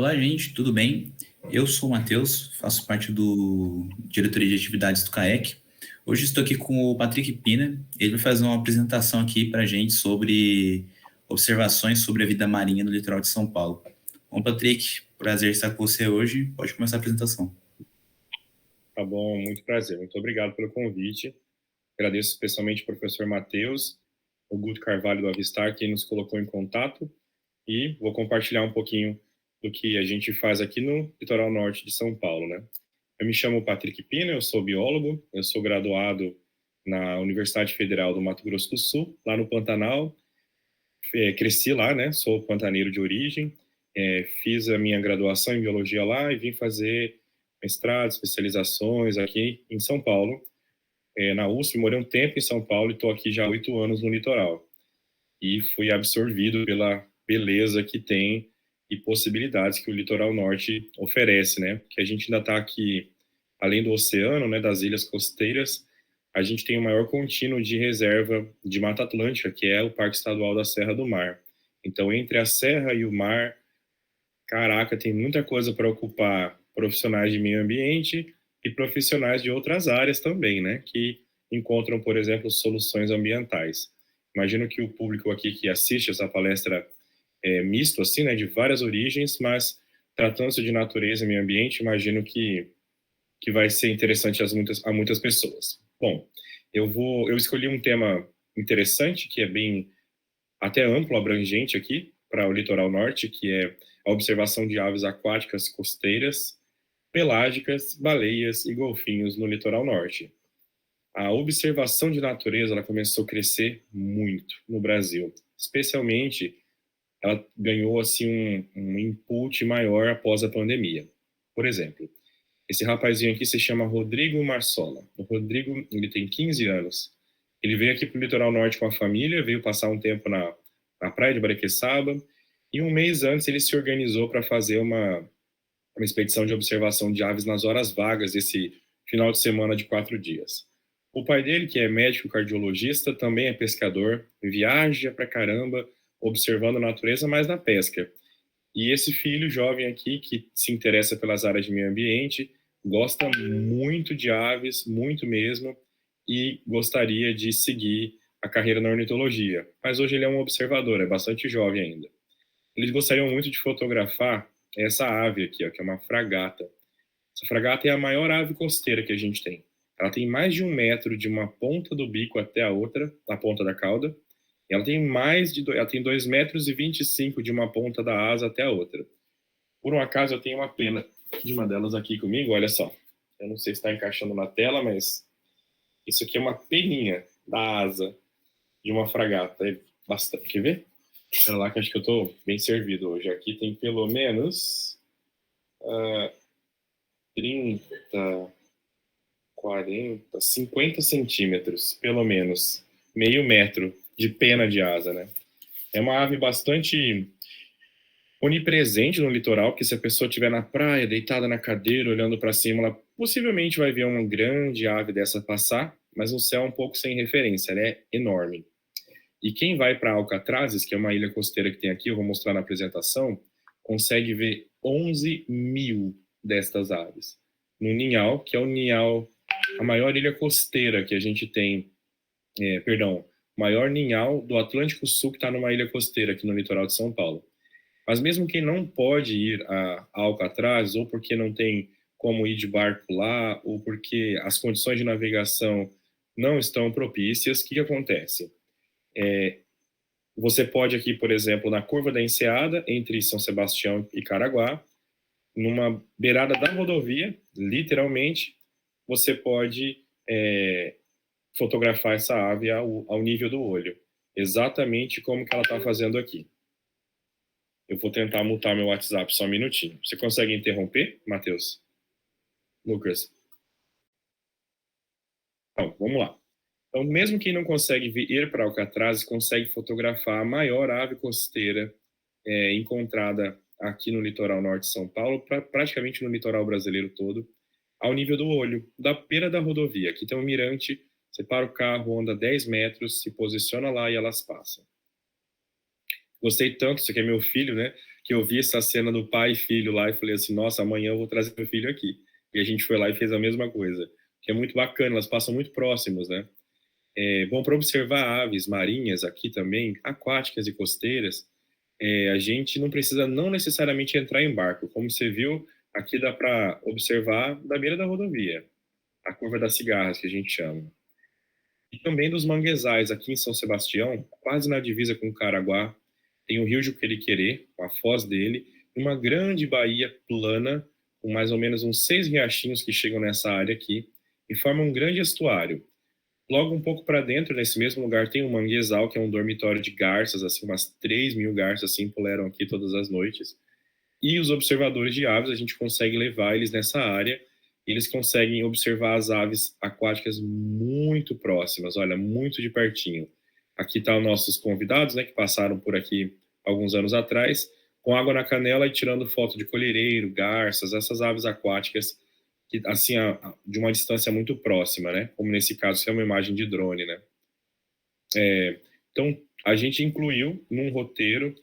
Olá, gente, tudo bem? Eu sou o Matheus, faço parte do Diretoria de Atividades do CAEC. Hoje estou aqui com o Patrick Pina. Ele vai fazer uma apresentação aqui para a gente sobre observações sobre a vida marinha no litoral de São Paulo. Bom, Patrick, prazer estar com você hoje. Pode começar a apresentação. Tá bom, muito prazer. Muito obrigado pelo convite. Agradeço especialmente ao professor Matheus, o Guto Carvalho do Avistar, que nos colocou em contato, e vou compartilhar um pouquinho do que a gente faz aqui no litoral norte de São Paulo, né? Eu me chamo Patrick Pina, eu sou biólogo, eu sou graduado na Universidade Federal do Mato Grosso do Sul, lá no Pantanal. Cresci lá, né? Sou pantaneiro de origem. Fiz a minha graduação em biologia lá e vim fazer mestrado, especializações aqui em São Paulo, na USP. Morei um tempo em São Paulo e estou aqui já há 8 anos no litoral. E fui absorvido pela beleza que tem e possibilidades que o litoral norte oferece, né? Que a gente ainda está aqui, além do oceano, né, das ilhas costeiras, a gente tem o maior contínuo de reserva de Mata Atlântica, que é o Parque Estadual da Serra do Mar. Então, entre a serra e o mar, caraca, tem muita coisa para ocupar profissionais de meio ambiente e profissionais de outras áreas também, né? Que encontram, por exemplo, soluções ambientais. Imagino que o público aqui que assiste essa palestra é misto, assim, né? De várias origens, mas tratando-se de natureza e meio ambiente, imagino que vai ser interessante a muitas pessoas. Bom, eu escolhi um tema interessante, que é bem até amplo, abrangente aqui, para o litoral norte, que é a observação de aves aquáticas costeiras, pelágicas, baleias e golfinhos no litoral norte. A observação de natureza ela começou a crescer muito no Brasil, especialmente ela ganhou assim um input maior após a pandemia. Por exemplo, esse rapazinho aqui se chama Rodrigo Marsola. O Rodrigo, ele tem 15 anos. Ele veio aqui para o litoral norte com a família, veio passar um tempo na praia de Barequeçaba, e um mês antes ele se organizou para fazer uma expedição de observação de aves nas horas vagas, esse final de semana de 4 dias. O pai dele, que é médico cardiologista, também é pescador, viaja pra caramba, observando a natureza, mas na pesca. E esse filho jovem aqui, que se interessa pelas áreas de meio ambiente, gosta muito de aves, muito mesmo, e gostaria de seguir a carreira na ornitologia. Mas hoje ele é um observador, é bastante jovem ainda. Eles gostariam muito de fotografar essa ave aqui, ó, que é uma fragata. Essa fragata é a maior ave costeira que a gente tem. Ela tem mais de 1 metro de uma ponta do bico até a outra, na ponta da cauda. E ela tem ela tem 2,25 metros de uma ponta da asa até a outra. Por um acaso eu tenho uma pena de uma delas aqui comigo, olha só. Eu não sei se está encaixando na tela, mas isso aqui é uma peninha da asa de uma fragata. É bastante, quer ver? Espera lá que acho que eu estou bem servido hoje. Aqui tem pelo menos 30, 40, 50 centímetros, pelo menos. Meio metro de pena de asa, né? É uma ave bastante onipresente no litoral, porque se a pessoa estiver na praia, deitada na cadeira, olhando para cima, ela possivelmente vai ver uma grande ave dessa passar, mas no céu um pouco sem referência, ela é enorme. E quem vai para Alcatrazes, que é uma ilha costeira que tem aqui, eu vou mostrar na apresentação, consegue ver 11 mil destas aves. No Ninhal, que é o Ninhal, a maior ilha costeira que a gente tem, o maior ninhal do Atlântico Sul, que está numa ilha costeira aqui no litoral de São Paulo. Mas mesmo quem não pode ir a Alcatraz, ou porque não tem como ir de barco lá, ou porque as condições de navegação não estão propícias, o que acontece? Você pode aqui, por exemplo, na curva da Enseada, entre São Sebastião e Caraguá, numa beirada da rodovia, literalmente, você pode fotografar essa ave ao nível do olho, exatamente como que ela está fazendo aqui. Eu vou tentar mutar meu WhatsApp só um minutinho. Você consegue interromper, Matheus? Lucas? Então, vamos lá. Então, mesmo quem não consegue ir para Alcatraz, consegue fotografar a maior ave costeira encontrada aqui no litoral norte de São Paulo, praticamente no litoral brasileiro todo, ao nível do olho, da beira da rodovia. Aqui tem um mirante, você para o carro, anda 10 metros, se posiciona lá e elas passam. Gostei tanto, isso aqui é meu filho, né, que eu vi essa cena do pai e filho lá e falei assim, nossa, amanhã eu vou trazer meu filho aqui. E a gente foi lá e fez a mesma coisa, que é muito bacana, elas passam muito próximos, né? É bom para observar aves marinhas aqui também, aquáticas e costeiras. A gente não precisa não necessariamente entrar em barco. Como você viu, aqui dá para observar da beira da rodovia, a curva das cigarras, que a gente chama. E também dos manguezais, aqui em São Sebastião, quase na divisa com o Caraguá, tem o Rio Juqueriquerê, com a foz dele, e uma grande baía plana, com mais ou menos uns 6 riachinhos que chegam nessa área aqui, e formam um grande estuário. Logo um pouco para dentro, nesse mesmo lugar, tem um manguezal, que é um dormitório de garças, assim, umas 3.000 garças assim, puleram aqui todas as noites. E os observadores de aves, a gente consegue levar eles nessa área, e eles conseguem observar as aves aquáticas muito próximas, olha, muito de pertinho. Aqui estão os nossos convidados, né, que passaram por aqui alguns anos atrás, com água na canela e tirando foto de colhereiro, garças, essas aves aquáticas que, assim, de uma distância muito próxima, né? Como nesse caso, que é uma imagem de drone, né? Então, a gente incluiu num roteiro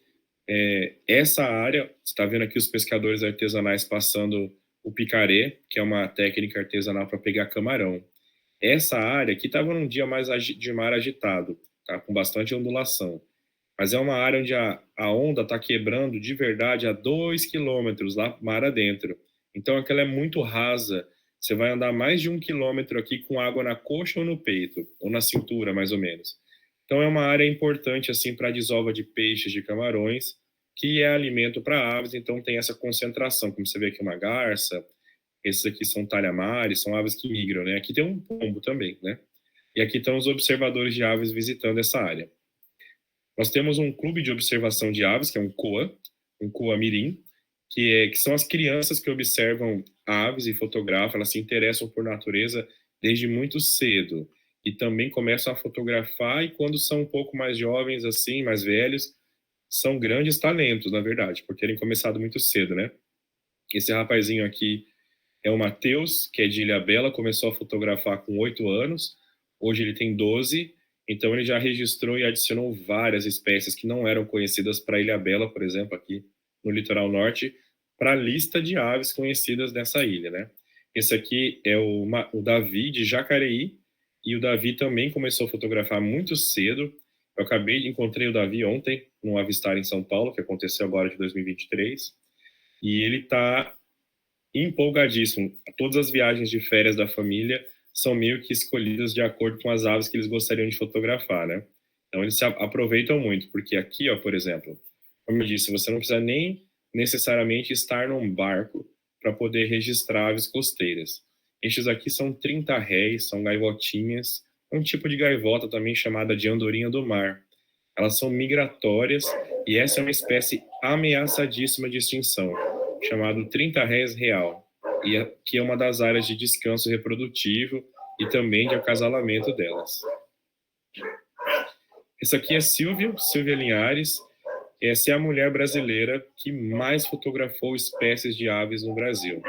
essa área. Você está vendo aqui os pescadores artesanais passando o picaré, que é uma técnica artesanal para pegar camarão. Essa área aqui estava num dia mais de mar agitado, tá? Com bastante ondulação. Mas é uma área onde a onda está quebrando de verdade a 2 quilômetros lá mar adentro. Então aquela é muito rasa. Você vai andar mais de 1 quilômetro aqui com água na coxa ou no peito, ou na cintura, mais ou menos. Então é uma área importante assim para a desova de peixes, de camarões, que é alimento para aves, então tem essa concentração, como você vê aqui uma garça, esses aqui são talhamares, são aves que migram, né? Aqui tem um pombo também, né? E aqui estão os observadores de aves visitando essa área. Nós temos um clube de observação de aves, que é um COA Mirim, que são as crianças que observam aves e fotografam, elas se interessam por natureza desde muito cedo e também começam a fotografar, e quando são um pouco mais jovens, assim, mais velhos, são grandes talentos, na verdade, por terem começado muito cedo, né? Esse rapazinho aqui é o Matheus, que é de Ilhabela, começou a fotografar com 8 anos, hoje ele tem 12, então ele já registrou e adicionou várias espécies que não eram conhecidas para Ilhabela, por exemplo, aqui no litoral norte, para a lista de aves conhecidas nessa ilha, né? Esse aqui é o Davi, de Jacareí, e o Davi também começou a fotografar muito cedo. Eu encontrei o Davi ontem, num avistar em São Paulo, que aconteceu agora de 2023, e ele está empolgadíssimo. Todas as viagens de férias da família são meio que escolhidas de acordo com as aves que eles gostariam de fotografar, né? Então eles se aproveitam muito, porque aqui, ó, por exemplo, como eu disse, você não precisa nem necessariamente estar num barco para poder registrar aves costeiras. Estes aqui são 30 réis, são gaivotinhas, um tipo de gaivota também chamada de andorinha do mar. Elas são migratórias e essa é uma espécie ameaçadíssima de extinção, chamado 30 réis real, que é uma das áreas de descanso reprodutivo e também de acasalamento delas. Essa aqui é Silvia Linhares. Essa é a mulher brasileira que mais fotografou espécies de aves no Brasil.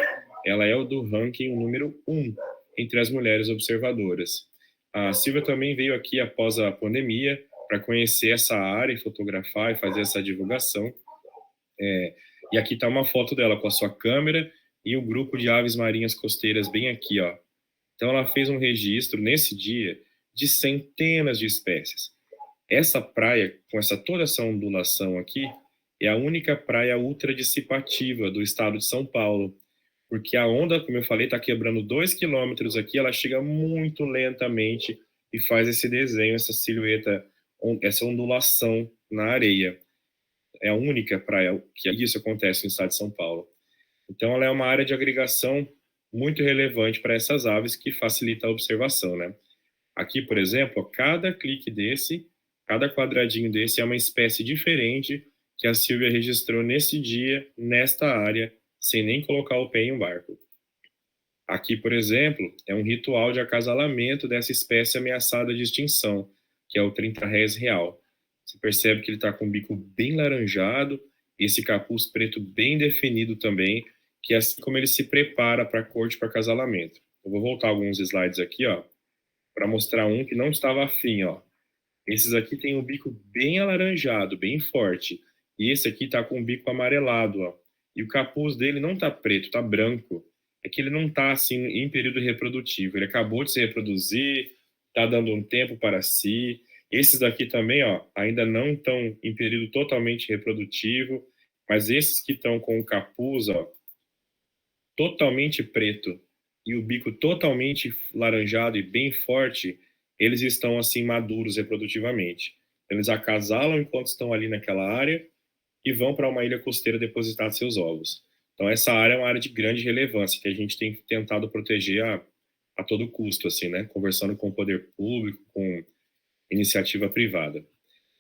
Ela é o do ranking número 1 entre as mulheres observadoras. A Silvia também veio aqui após a pandemia para conhecer essa área e fotografar e fazer essa divulgação. E aqui está uma foto dela com a sua câmera e o grupo de aves marinhas costeiras bem aqui, ó. Então ela fez um registro nesse dia de centenas de espécies. Essa praia, com toda essa ondulação aqui, é a única praia ultradissipativa do estado de São Paulo, porque a onda, como eu falei, está quebrando 2 quilômetros aqui, ela chega muito lentamente e faz esse desenho, essa silhueta, essa ondulação na areia. É a única praia que isso acontece no estado de São Paulo. Então, ela é uma área de agregação muito relevante para essas aves, que facilita a observação, né? Aqui, por exemplo, cada clique desse, cada quadradinho desse é uma espécie diferente que a Silvia registrou nesse dia, nesta área, sem nem colocar o pé em um barco. Aqui, por exemplo, é um ritual de acasalamento dessa espécie ameaçada de extinção, que é o 30 réis real. Você percebe que ele está com o bico bem laranjado, e esse capuz preto bem definido também, que é assim como ele se prepara para a corte, para acasalamento. Eu vou voltar alguns slides aqui, ó, para mostrar um que não estava afim, ó. Esses aqui têm o bico bem alaranjado, bem forte. E esse aqui está com o bico amarelado, ó. E o capuz dele não está preto, está branco. É que ele não está assim em período reprodutivo. Ele acabou de se reproduzir, está dando um tempo para si. Esses daqui também, ó, ainda não estão em período totalmente reprodutivo, mas esses que estão com o capuz, ó, totalmente preto e o bico totalmente laranjado e bem forte, eles estão assim maduros reprodutivamente. Eles acasalam enquanto estão ali naquela área e vão para uma ilha costeira depositar seus ovos. Então essa área é uma área de grande relevância que a gente tem tentado proteger a todo custo, assim, né? Conversando com o poder público, com iniciativa privada.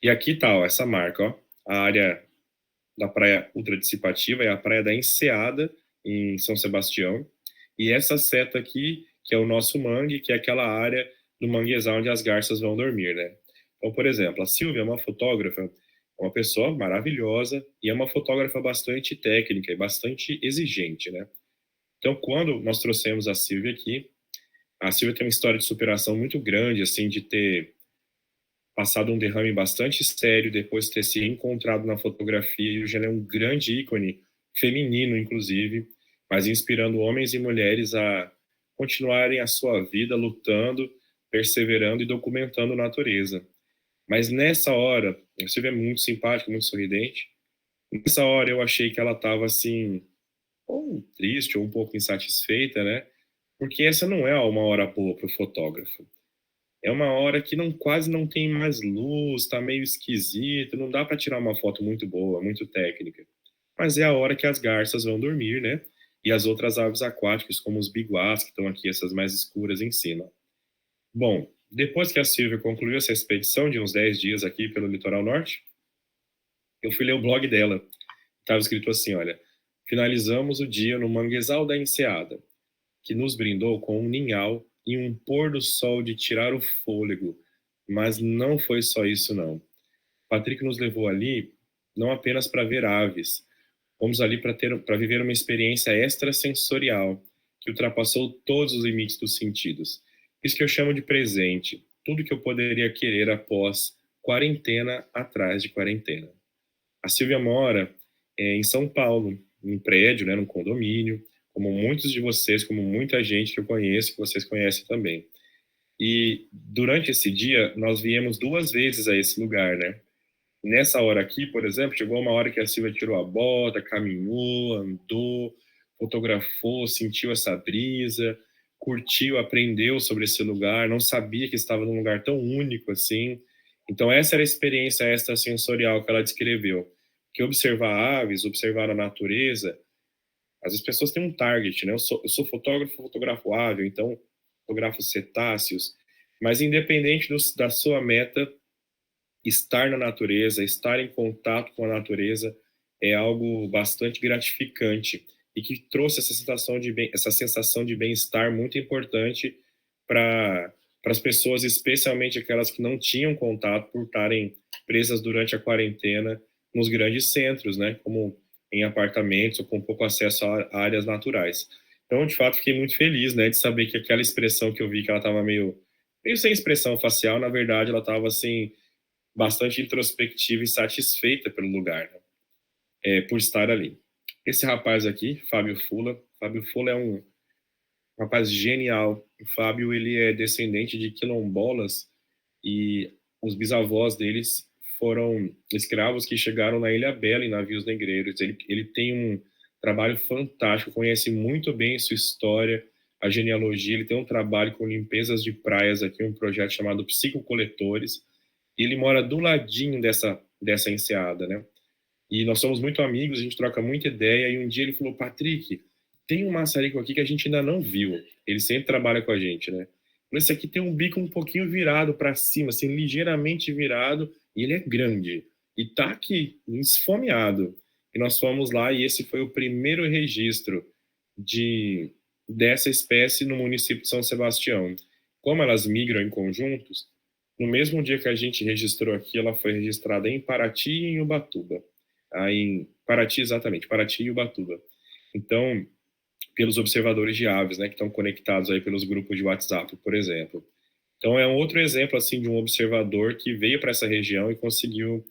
E aqui tá, ó, essa marca, ó, a área da praia ultradissipativa é a praia da Enseada, em São Sebastião, e essa seta aqui, que é o nosso mangue, que é aquela área do manguezal onde as garças vão dormir, né? Então, por exemplo, a Silvia é uma fotógrafa, é uma pessoa maravilhosa e é uma fotógrafa bastante técnica e bastante exigente, né? Então, quando nós trouxemos a Silvia aqui, a Silvia tem uma história de superação muito grande, assim, de ter passado um derrame bastante sério depois de ter se encontrado na fotografia, e hoje ela é um grande ícone, feminino inclusive, mas inspirando homens e mulheres a continuarem a sua vida lutando, perseverando e documentando a natureza. Mas nessa hora, a Silvia é muito simpática, muito sorridente, nessa hora eu achei que ela estava assim, ou triste, ou um pouco insatisfeita, né? Porque essa não é uma hora boa para o fotógrafo. É uma hora que não quase não tem mais luz, tá meio esquisito, não dá para tirar uma foto muito boa, muito técnica. Mas é a hora que as garças vão dormir, né? E as outras aves aquáticas, como os biguás, que estão aqui, essas mais escuras em cima. Bom, depois que a Silvia concluiu essa expedição de uns 10 dias aqui pelo litoral norte, eu fui ler o blog dela. Estava escrito assim, olha, finalizamos o dia no manguezal da Enseada, que nos brindou com um ninhal e um pôr do sol de tirar o fôlego. Mas não foi só isso, não. Patrick nos levou ali não apenas para ver aves, fomos ali para viver uma experiência extrasensorial que ultrapassou todos os limites dos sentidos. Isso que eu chamo de presente, tudo que eu poderia querer após quarentena atrás de quarentena. A Silvia mora em São Paulo, num prédio, né, num condomínio, como muitos de vocês, como muita gente que eu conheço, que vocês conhecem também. E durante esse dia, nós viemos 2 vezes a esse lugar, né? Nessa hora aqui, por exemplo, chegou uma hora que a Silvia tirou a bota, caminhou, andou, fotografou, sentiu essa brisa, curtiu, aprendeu sobre esse lugar, não sabia que estava num lugar tão único assim. Então essa era a experiência extrasensorial que ela descreveu, que observar aves, observar a natureza, as pessoas têm um target, né? Eu sou fotógrafo, fotografo ave, então fotografo cetáceos, mas independente da sua meta, estar na natureza, estar em contato com a natureza é algo bastante gratificante e que trouxe essa sensação de bem-estar muito importante para as pessoas, especialmente aquelas que não tinham contato por estarem presas durante a quarentena nos grandes centros, né, como em apartamentos ou com pouco acesso a áreas naturais. Então, de fato, fiquei muito feliz, né, de saber que aquela expressão que eu vi que ela estava meio sem expressão facial, na verdade, ela estava assim bastante introspectiva e satisfeita pelo lugar, né? Por estar ali. Esse rapaz aqui, Fábio Fula é um rapaz genial. O Fábio, ele é descendente de quilombolas e os bisavós deles foram escravos que chegaram na Ilha Bela em navios negreiros. Ele tem um trabalho fantástico, conhece muito bem sua história, a genealogia. Ele tem um trabalho com limpezas de praias aqui, um projeto chamado Psicocoletores. E ele mora do ladinho dessa enseada, né? E nós somos muito amigos, a gente troca muita ideia. E um dia ele falou: Patrick, tem um maçarico aqui que a gente ainda não viu. Ele sempre trabalha com a gente, né? Esse aqui tem um bico um pouquinho virado para cima, assim, ligeiramente virado, e ele é grande. E tá aqui, esfomeado. E nós fomos lá, e esse foi o primeiro registro dessa espécie no município de São Sebastião. Como elas migram em conjuntos, no mesmo dia que a gente registrou aqui, ela foi registrada em Paraty e em Ubatuba. Em Paraty, exatamente, Paraty e Ubatuba. Então, pelos observadores de aves, né, que estão conectados aí pelos grupos de WhatsApp, por exemplo. Então, é um outro exemplo, assim, de um observador que veio para essa região e conseguiu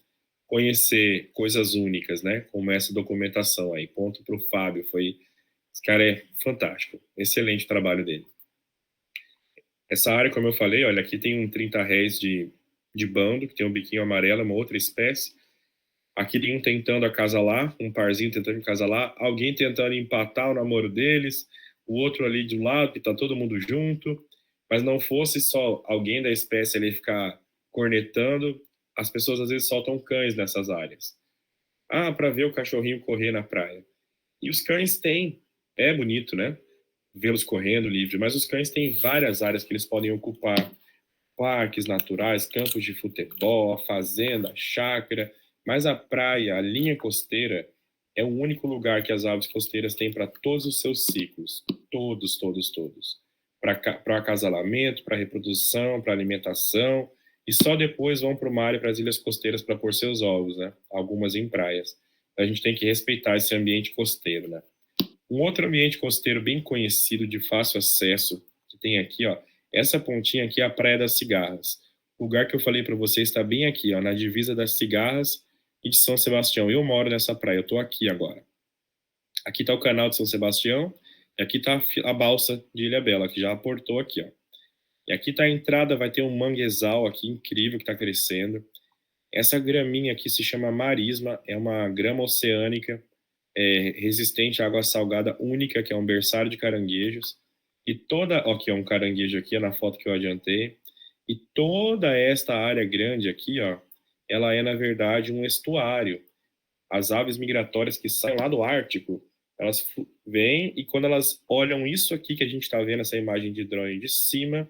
conhecer coisas únicas, né? Como essa documentação aí. Ponto para o Fábio, esse cara é fantástico, excelente o trabalho dele. Essa área, como eu falei, olha, aqui tem um 30 réis de bando, que tem um biquinho amarelo, uma outra espécie. Aqui tem um tentando acasalar, um parzinho tentando acasalar, alguém tentando empatar o namoro deles, o outro ali de um lado, que tá todo mundo junto, mas não fosse só alguém da espécie ali ficar cornetando, as pessoas às vezes soltam cães nessas áreas. Ah, para ver o cachorrinho correr na praia. E os cães têm, é bonito, né? Vê-los correndo livre, mas os cães têm várias áreas que eles podem ocupar, parques naturais, campos de futebol, a fazenda, a chácara, mas a praia, a linha costeira, é o único lugar que as aves costeiras têm para todos os seus ciclos. Todos, todos, todos. Para acasalamento, para reprodução, para alimentação, e só depois vão para o mar e para as ilhas costeiras para pôr seus ovos, né? Algumas em praias. A gente tem que respeitar esse ambiente costeiro, né? Um outro ambiente costeiro bem conhecido, de fácil acesso, que tem aqui, ó, essa pontinha aqui é a Praia das Cigarras. O lugar que eu falei para você está bem aqui, ó, na divisa das Cigarras e de São Sebastião. Eu moro nessa praia, eu estou aqui agora. Aqui está o canal de São Sebastião e aqui está a balsa de Ilhabela, que já aportou aqui, ó. E aqui está a entrada, vai ter um manguezal aqui incrível que está crescendo. Essa graminha aqui se chama marisma, é uma grama oceânica resistente à água salgada única, que é um berçário de caranguejos. E toda, ó, aqui é um caranguejo aqui, na foto que eu adiantei. E toda esta área grande aqui, ó, ela é, na verdade, um estuário. As aves migratórias que saem lá do Ártico, elas vêm e quando elas olham isso aqui que a gente está vendo, essa imagem de drone de cima,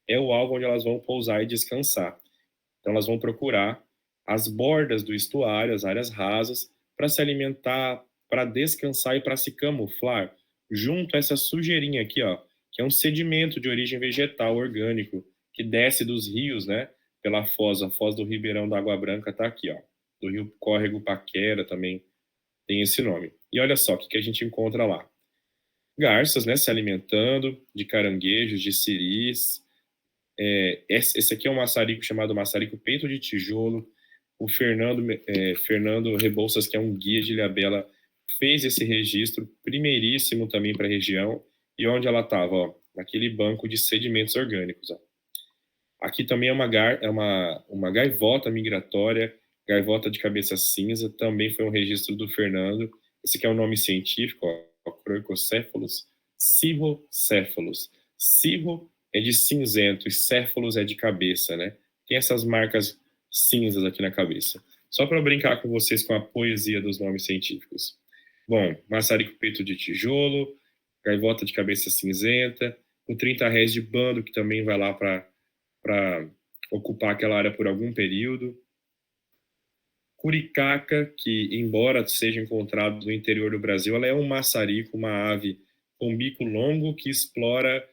é o alvo onde elas vão pousar e descansar. Então elas vão procurar as bordas do estuário, as áreas rasas, para se alimentar, para descansar e para se camuflar junto a essa sujeirinha aqui, ó, que é um sedimento de origem vegetal orgânico que desce dos rios, né, pela foz, a foz do Ribeirão da Água Branca está aqui, ó, do Rio Córrego Paquera também tem esse nome. E olha só o que a gente encontra lá. Garças, né, se alimentando de caranguejos, de siris. Esse aqui é um maçarico chamado maçarico peito de tijolo. O Fernando Rebouças, que é um guia de Ilhabela, fez esse registro primeiríssimo também para a região. E onde ela estava? Naquele banco de sedimentos orgânicos. Ó. Aqui também é uma gaivota migratória, gaivota de cabeça cinza, também foi um registro do Fernando. Esse aqui é o nome científico, ó, Croicocéphalus cirrocéphalus. Cirro é de cinzento e céfalos é de cabeça, né? Tem essas marcas cinzas aqui na cabeça. Só para brincar com vocês com a poesia dos nomes científicos. Bom, maçarico peito de tijolo, gaivota de cabeça cinzenta, o 30 réis de bando, que também vai lá para ocupar aquela área por algum período. Curicaca, que embora seja encontrado no interior do Brasil, ela é um maçarico, uma ave com bico longo que explora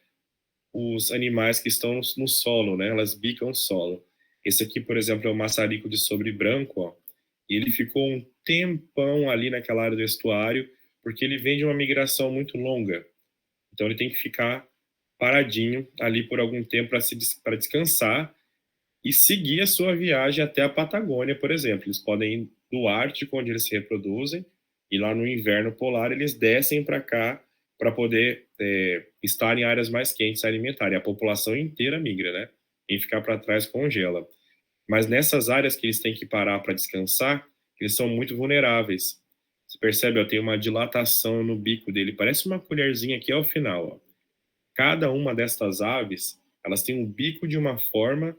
os animais que estão no solo, né? Elas bicam o solo. Esse aqui, por exemplo, é o maçarico de sobre branco, ó. E ele ficou um tempão ali naquela área do estuário, porque ele vem de uma migração muito longa. Então ele tem que ficar paradinho ali por algum tempo para descansar e seguir a sua viagem até a Patagônia, por exemplo. Eles podem ir do Ártico, onde eles se reproduzem, e lá no inverno polar eles descem para cá para poder estar em áreas mais quentes se alimentarem. A população inteira migra, né? Quem ficar para trás congela. Mas nessas áreas que eles têm que parar para descansar, eles são muito vulneráveis. Você percebe, ó, tem uma dilatação no bico dele, parece uma colherzinha aqui ao final. Ó. Cada uma destas aves, elas têm um bico de uma forma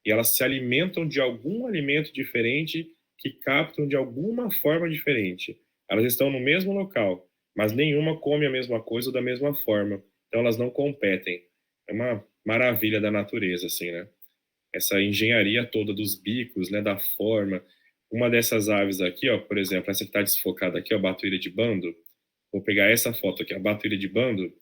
e elas se alimentam de algum alimento diferente que captam de alguma forma diferente. Elas estão no mesmo local, mas nenhuma come a mesma coisa ou da mesma forma. Então elas não competem. É uma maravilha da natureza, assim, né? Essa engenharia toda dos bicos, né, da forma. Uma dessas aves aqui, ó, por exemplo, essa que está desfocada aqui, ó, a batuíra de bando. Vou pegar essa foto aqui, a batuíra de bando.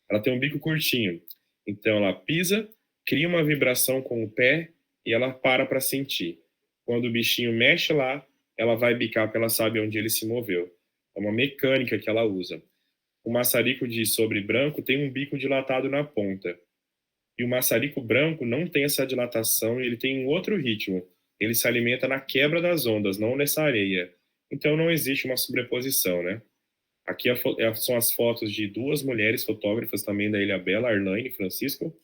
Ela tem um bico curtinho. Então ela pisa, cria uma vibração com o pé e ela para sentir. Quando o bichinho mexe lá, ela vai bicar porque ela sabe onde ele se moveu. É uma mecânica que ela usa. O maçarico de sobre branco tem um bico dilatado na ponta. E o maçarico branco não tem essa dilatação e ele tem um outro ritmo. ele se alimenta na quebra das ondas, não nessa areia. Então não existe uma sobreposição, né? Aqui são as fotos de duas mulheres fotógrafas também da Ilha Bela, Arlane e Francisco,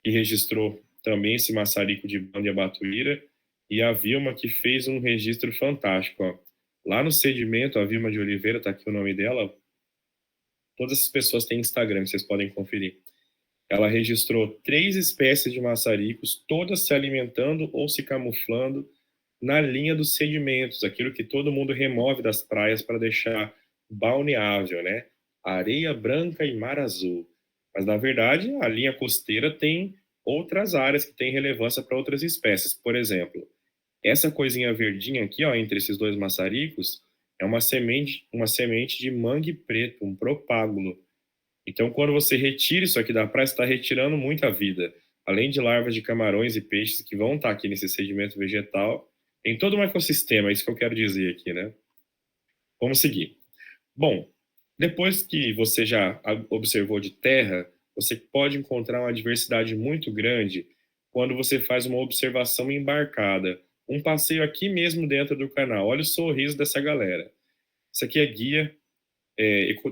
que registrou também esse maçarico de Banda e Abatuíra, e a Vilma, que fez um registro fantástico. Ó. Lá no sedimento, a Vilma de Oliveira, tá aqui o nome dela, todas essas pessoas têm Instagram, vocês podem conferir. Ela registrou 3 espécies de maçaricos, todas se alimentando ou se camuflando na linha dos sedimentos, aquilo que todo mundo remove das praias para deixar balneável, né? Areia branca e mar azul. Mas, na verdade, a linha costeira tem outras áreas que têm relevância para outras espécies. Por exemplo, essa coisinha verdinha aqui, ó, entre esses dois maçaricos, é uma semente de mangue preto, um propágulo. Então, quando você retira isso aqui da praia, você está retirando muita vida. Além de larvas de camarões e peixes que vão estar aqui nesse sedimento vegetal, tem todo um ecossistema, é isso que eu quero dizer aqui, né? Vamos seguir. Bom, depois que você já observou de terra, você pode encontrar uma diversidade muito grande quando você faz uma observação embarcada. Um passeio aqui mesmo dentro do canal. Olha o sorriso dessa galera. Isso aqui é guia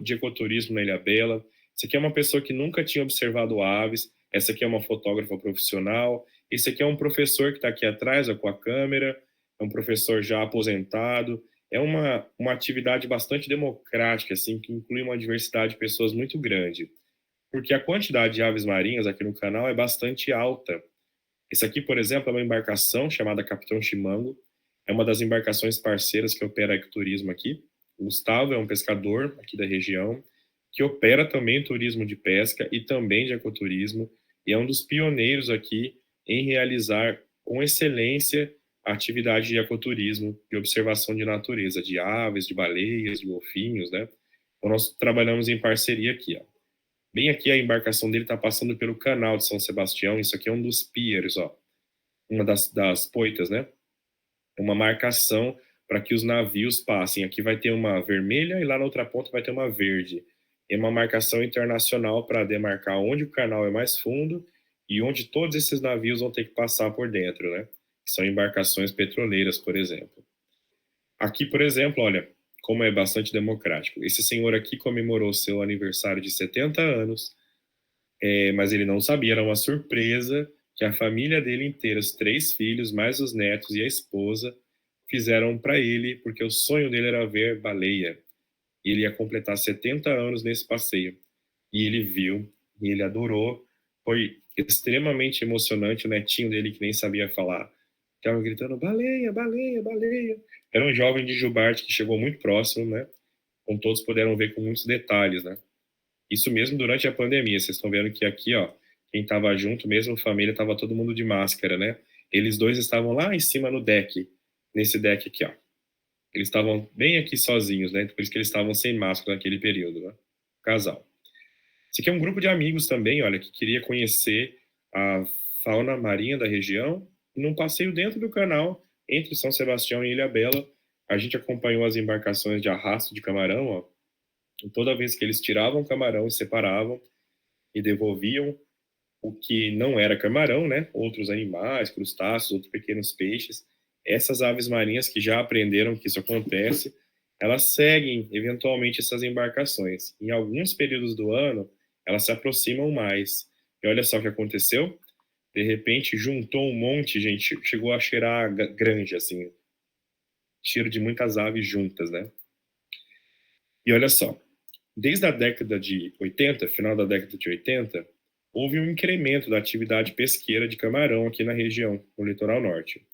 de ecoturismo na Ilha Bela. Esse aqui é uma pessoa que nunca tinha observado aves. Essa aqui é uma fotógrafa profissional. Esse aqui é um professor que está aqui atrás, ó, com a câmera. É um professor já aposentado. É uma atividade bastante democrática, assim, que inclui uma diversidade de pessoas muito grande. Porque a quantidade de aves marinhas aqui no canal é bastante alta. Esse aqui, por exemplo, é uma embarcação chamada Capitão Chimango. É uma das embarcações parceiras que opera ecoturismo aqui. O Gustavo é um pescador aqui da região, que opera também turismo de pesca e também de ecoturismo, e é um dos pioneiros aqui em realizar com excelência a atividade de ecoturismo, de observação de natureza, de aves, de baleias, de golfinhos, né? Então nós trabalhamos em parceria aqui, ó. Bem aqui a embarcação dele está passando pelo canal de São Sebastião, isso aqui é um dos piers, ó, uma das poitas, né? Uma marcação para que os navios passem. Aqui vai ter uma vermelha e lá na outra ponta vai ter uma verde. É uma marcação internacional para demarcar onde o canal é mais fundo e onde todos esses navios vão ter que passar por dentro, né? Que são embarcações petroleiras, por exemplo. Aqui, por exemplo, olha, como é bastante democrático. Esse senhor aqui comemorou seu aniversário de 70 anos, mas ele não sabia, era uma surpresa que a família dele inteira, os 3 filhos, mais os netos e a esposa, fizeram para ele, porque o sonho dele era ver baleia. E ele ia completar 70 anos nesse passeio. E ele viu, e ele adorou. Foi extremamente emocionante. O netinho dele, que nem sabia falar, ficava gritando: baleia, baleia, baleia. Era um jovem de Jubarte que chegou muito próximo, né? Como todos puderam ver com muitos detalhes, né? Isso mesmo durante a pandemia. Vocês estão vendo que aqui, ó, quem estava junto, mesmo família, estava todo mundo de máscara, né? Eles dois estavam lá em cima no deck, nesse deck aqui, ó. Eles estavam bem aqui sozinhos, né? Por isso que eles estavam sem máscara naquele período, né? Casal. Esse aqui é um grupo de amigos também, olha, que queria conhecer a fauna marinha da região. E num passeio dentro do canal, entre São Sebastião e Ilhabela, a gente acompanhou as embarcações de arrasto de camarão, ó. E toda vez que eles tiravam o camarão e separavam e devolviam o que não era camarão, né? Outros animais, crustáceos, outros pequenos peixes. Essas aves marinhas que já aprenderam que isso acontece, elas seguem eventualmente essas embarcações. Em alguns períodos do ano, elas se aproximam mais. E olha só o que aconteceu. De repente, juntou um monte, gente, chegou a cheirar grande, assim, cheiro de muitas aves juntas, né? E olha só, desde a década de 80, final da década de 80, houve um incremento da atividade pesqueira de camarão aqui na região, no litoral norte.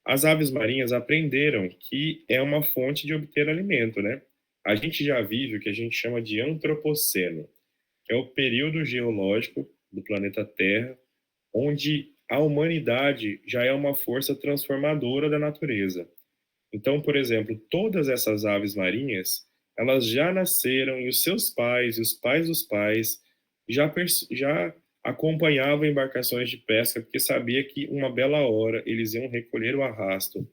As aves marinhas aprenderam que é uma fonte de obter alimento, né? A gente já vive o que a gente chama de antropoceno, que é o período geológico do planeta Terra, onde a humanidade já é uma força transformadora da natureza. Então, por exemplo, todas essas aves marinhas, elas já nasceram e os seus pais e os pais dos pais já acompanhavam embarcações de pesca porque sabia que uma bela hora eles iam recolher o arrasto,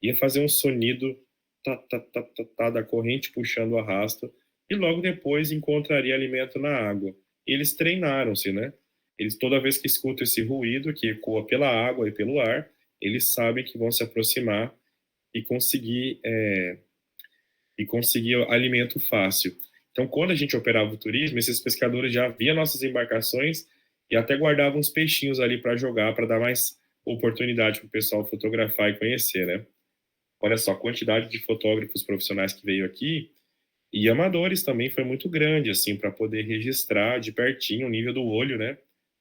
ia fazer um sonido tá, tá, tá, tá, tá, da corrente puxando o arrasto e logo depois encontraria alimento na água. E eles treinaram-se, né? Eles toda vez que escutam esse ruído que ecoa pela água e pelo ar, eles sabem que vão se aproximar e conseguir alimento fácil. Então, quando a gente operava o turismo, esses pescadores já viam nossas embarcações e até guardavam uns peixinhos ali para jogar, para dar mais oportunidade para o pessoal fotografar e conhecer, né? Olha só, a quantidade de fotógrafos profissionais que veio aqui e amadores também foi muito grande, assim, para poder registrar de pertinho o nível do olho, né?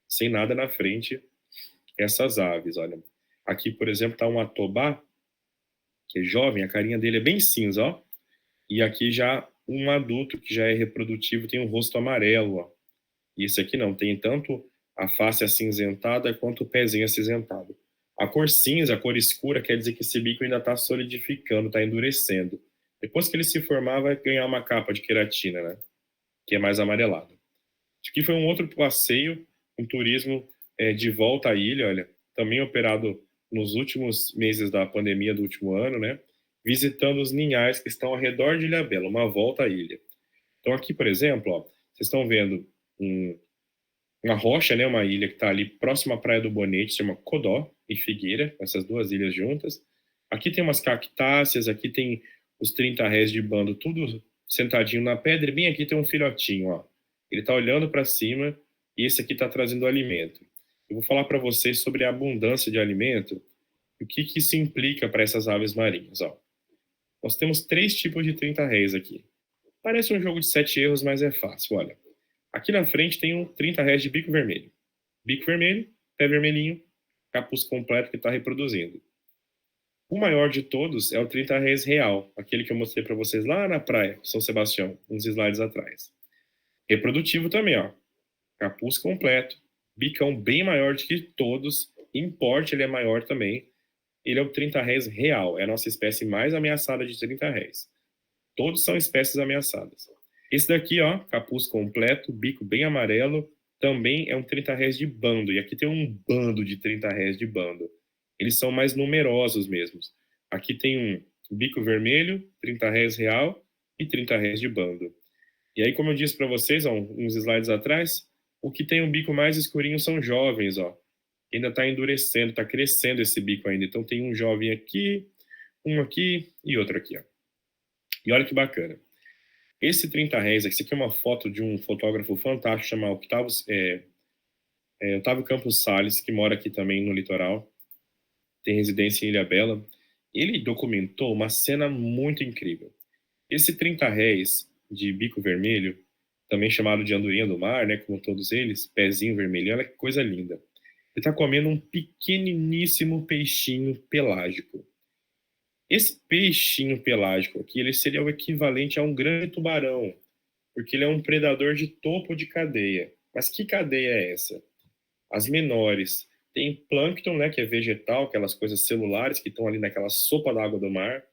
Sem nada na frente, essas aves, olha. Aqui, por exemplo, está um atobá, que é jovem, a carinha dele é bem cinza, ó. E aqui já um adulto que já é reprodutivo tem um rosto amarelo, ó. E esse aqui não, tem tanto a face acinzentada quanto o pezinho acinzentado. A cor cinza, a cor escura, quer dizer que esse bico ainda está solidificando, está endurecendo. Depois que ele se formar, vai ganhar uma capa de queratina, né? Que é mais amarelada. Isso aqui foi um outro passeio, um turismo de volta à ilha, olha, também operado nos últimos meses da pandemia do último ano, né? Visitando os ninhais que estão ao redor de Ilhabela, uma volta à ilha. Então aqui, por exemplo, ó, vocês estão vendo uma rocha, né, uma ilha que está ali próxima à Praia do Bonete, se chama Codó e Figueira, essas duas ilhas juntas. Aqui tem umas cactáceas, aqui tem os 30 rés de bando, tudo sentadinho na pedra, e bem aqui tem um filhotinho, ó. Ele está olhando para cima e esse aqui está trazendo alimento. Eu vou falar para vocês sobre a abundância de alimento e o que isso implica para essas aves marinhas, ó. Nós temos 3 tipos de 30 réis aqui. Parece um jogo de 7 erros, mas é fácil, olha. Aqui na frente tem um 30 réis de bico vermelho. Bico vermelho, pé vermelhinho, capuz completo que está reproduzindo. O maior de todos é o 30 réis real, aquele que eu mostrei para vocês lá na praia, São Sebastião, uns slides atrás. Reprodutivo também, ó. Capuz completo, bicão bem maior do que todos, em porte ele é maior também. Ele é o 30 réis real, é a nossa espécie mais ameaçada de 30 réis. Todos são espécies ameaçadas. Esse daqui, ó, capuz completo, bico bem amarelo, também é um 30 réis de bando. E aqui tem um bando de 30 réis de bando. Eles são mais numerosos mesmos. Aqui tem um bico vermelho, 30 réis real e 30 réis de bando. E aí, como eu disse para vocês, ó, uns slides atrás, o que tem um bico mais escurinho são jovens, ó. Ainda está endurecendo, está crescendo esse bico ainda. Então tem um jovem aqui, um aqui e outro aqui, ó. E olha que bacana. Esse 30 réis, esse aqui é uma foto de um fotógrafo fantástico chamado Otávio Campos Salles, que mora aqui também no litoral, tem residência em Ilhabela. Ele documentou uma cena muito incrível. Esse 30 réis de bico vermelho, também chamado de andorinha do mar, né, como todos eles, pezinho vermelho, olha que coisa linda. Ele está comendo um pequeniníssimo peixinho pelágico. Esse peixinho pelágico aqui, ele seria o equivalente a um grande tubarão, porque ele é um predador de topo de cadeia. Mas que cadeia é essa? As menores. Tem plâncton, né, que é vegetal, aquelas coisas celulares que estão ali naquela sopa d'água do mar.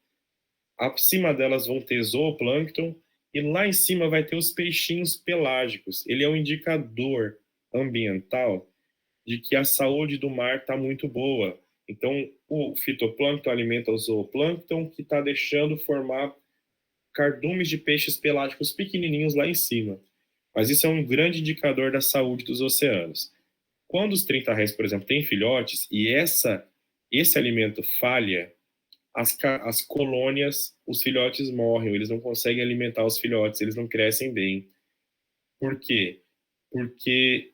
Acima delas vão ter zooplâncton e lá em cima vai ter os peixinhos pelágicos. Ele é um indicador ambiental de que a saúde do mar está muito boa. Então, o fitoplâncton alimenta o zooplâncton, que está deixando formar cardumes de peixes pelágicos pequenininhos lá em cima. Mas isso é um grande indicador da saúde dos oceanos. Quando os 30 réis, por exemplo, têm filhotes e esse alimento falha, as colônias, os filhotes morrem, eles não conseguem alimentar os filhotes, eles não crescem bem. Por quê? Porque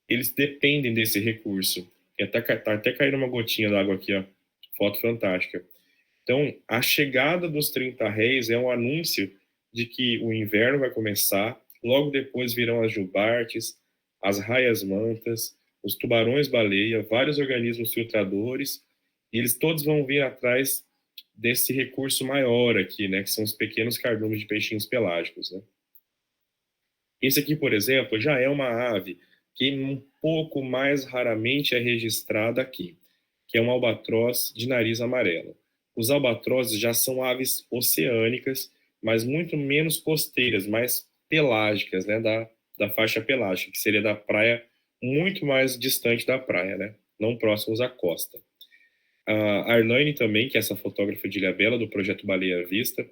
eles dependem desse recurso. E tá até caindo uma gotinha d'água aqui, ó. Foto fantástica. Então, a chegada dos 30 réis é um anúncio de que o inverno vai começar, logo depois virão as jubartes, as raias-mantas, os tubarões-baleia, vários organismos filtradores, e eles todos vão vir atrás desse recurso maior aqui, né, que são os pequenos cardumes de peixinhos pelágicos, né? Esse aqui, por exemplo, já é uma ave que um pouco mais raramente é registrada aqui, que é um albatroz de nariz amarelo. Os albatrozes já são aves oceânicas, mas muito menos costeiras, mais pelágicas, né, da faixa pelágica, que seria da praia, muito mais distante da praia, né, não próximos à costa. A Arlane também, que é essa fotógrafa de Ilhabela, do projeto Baleia à Vista,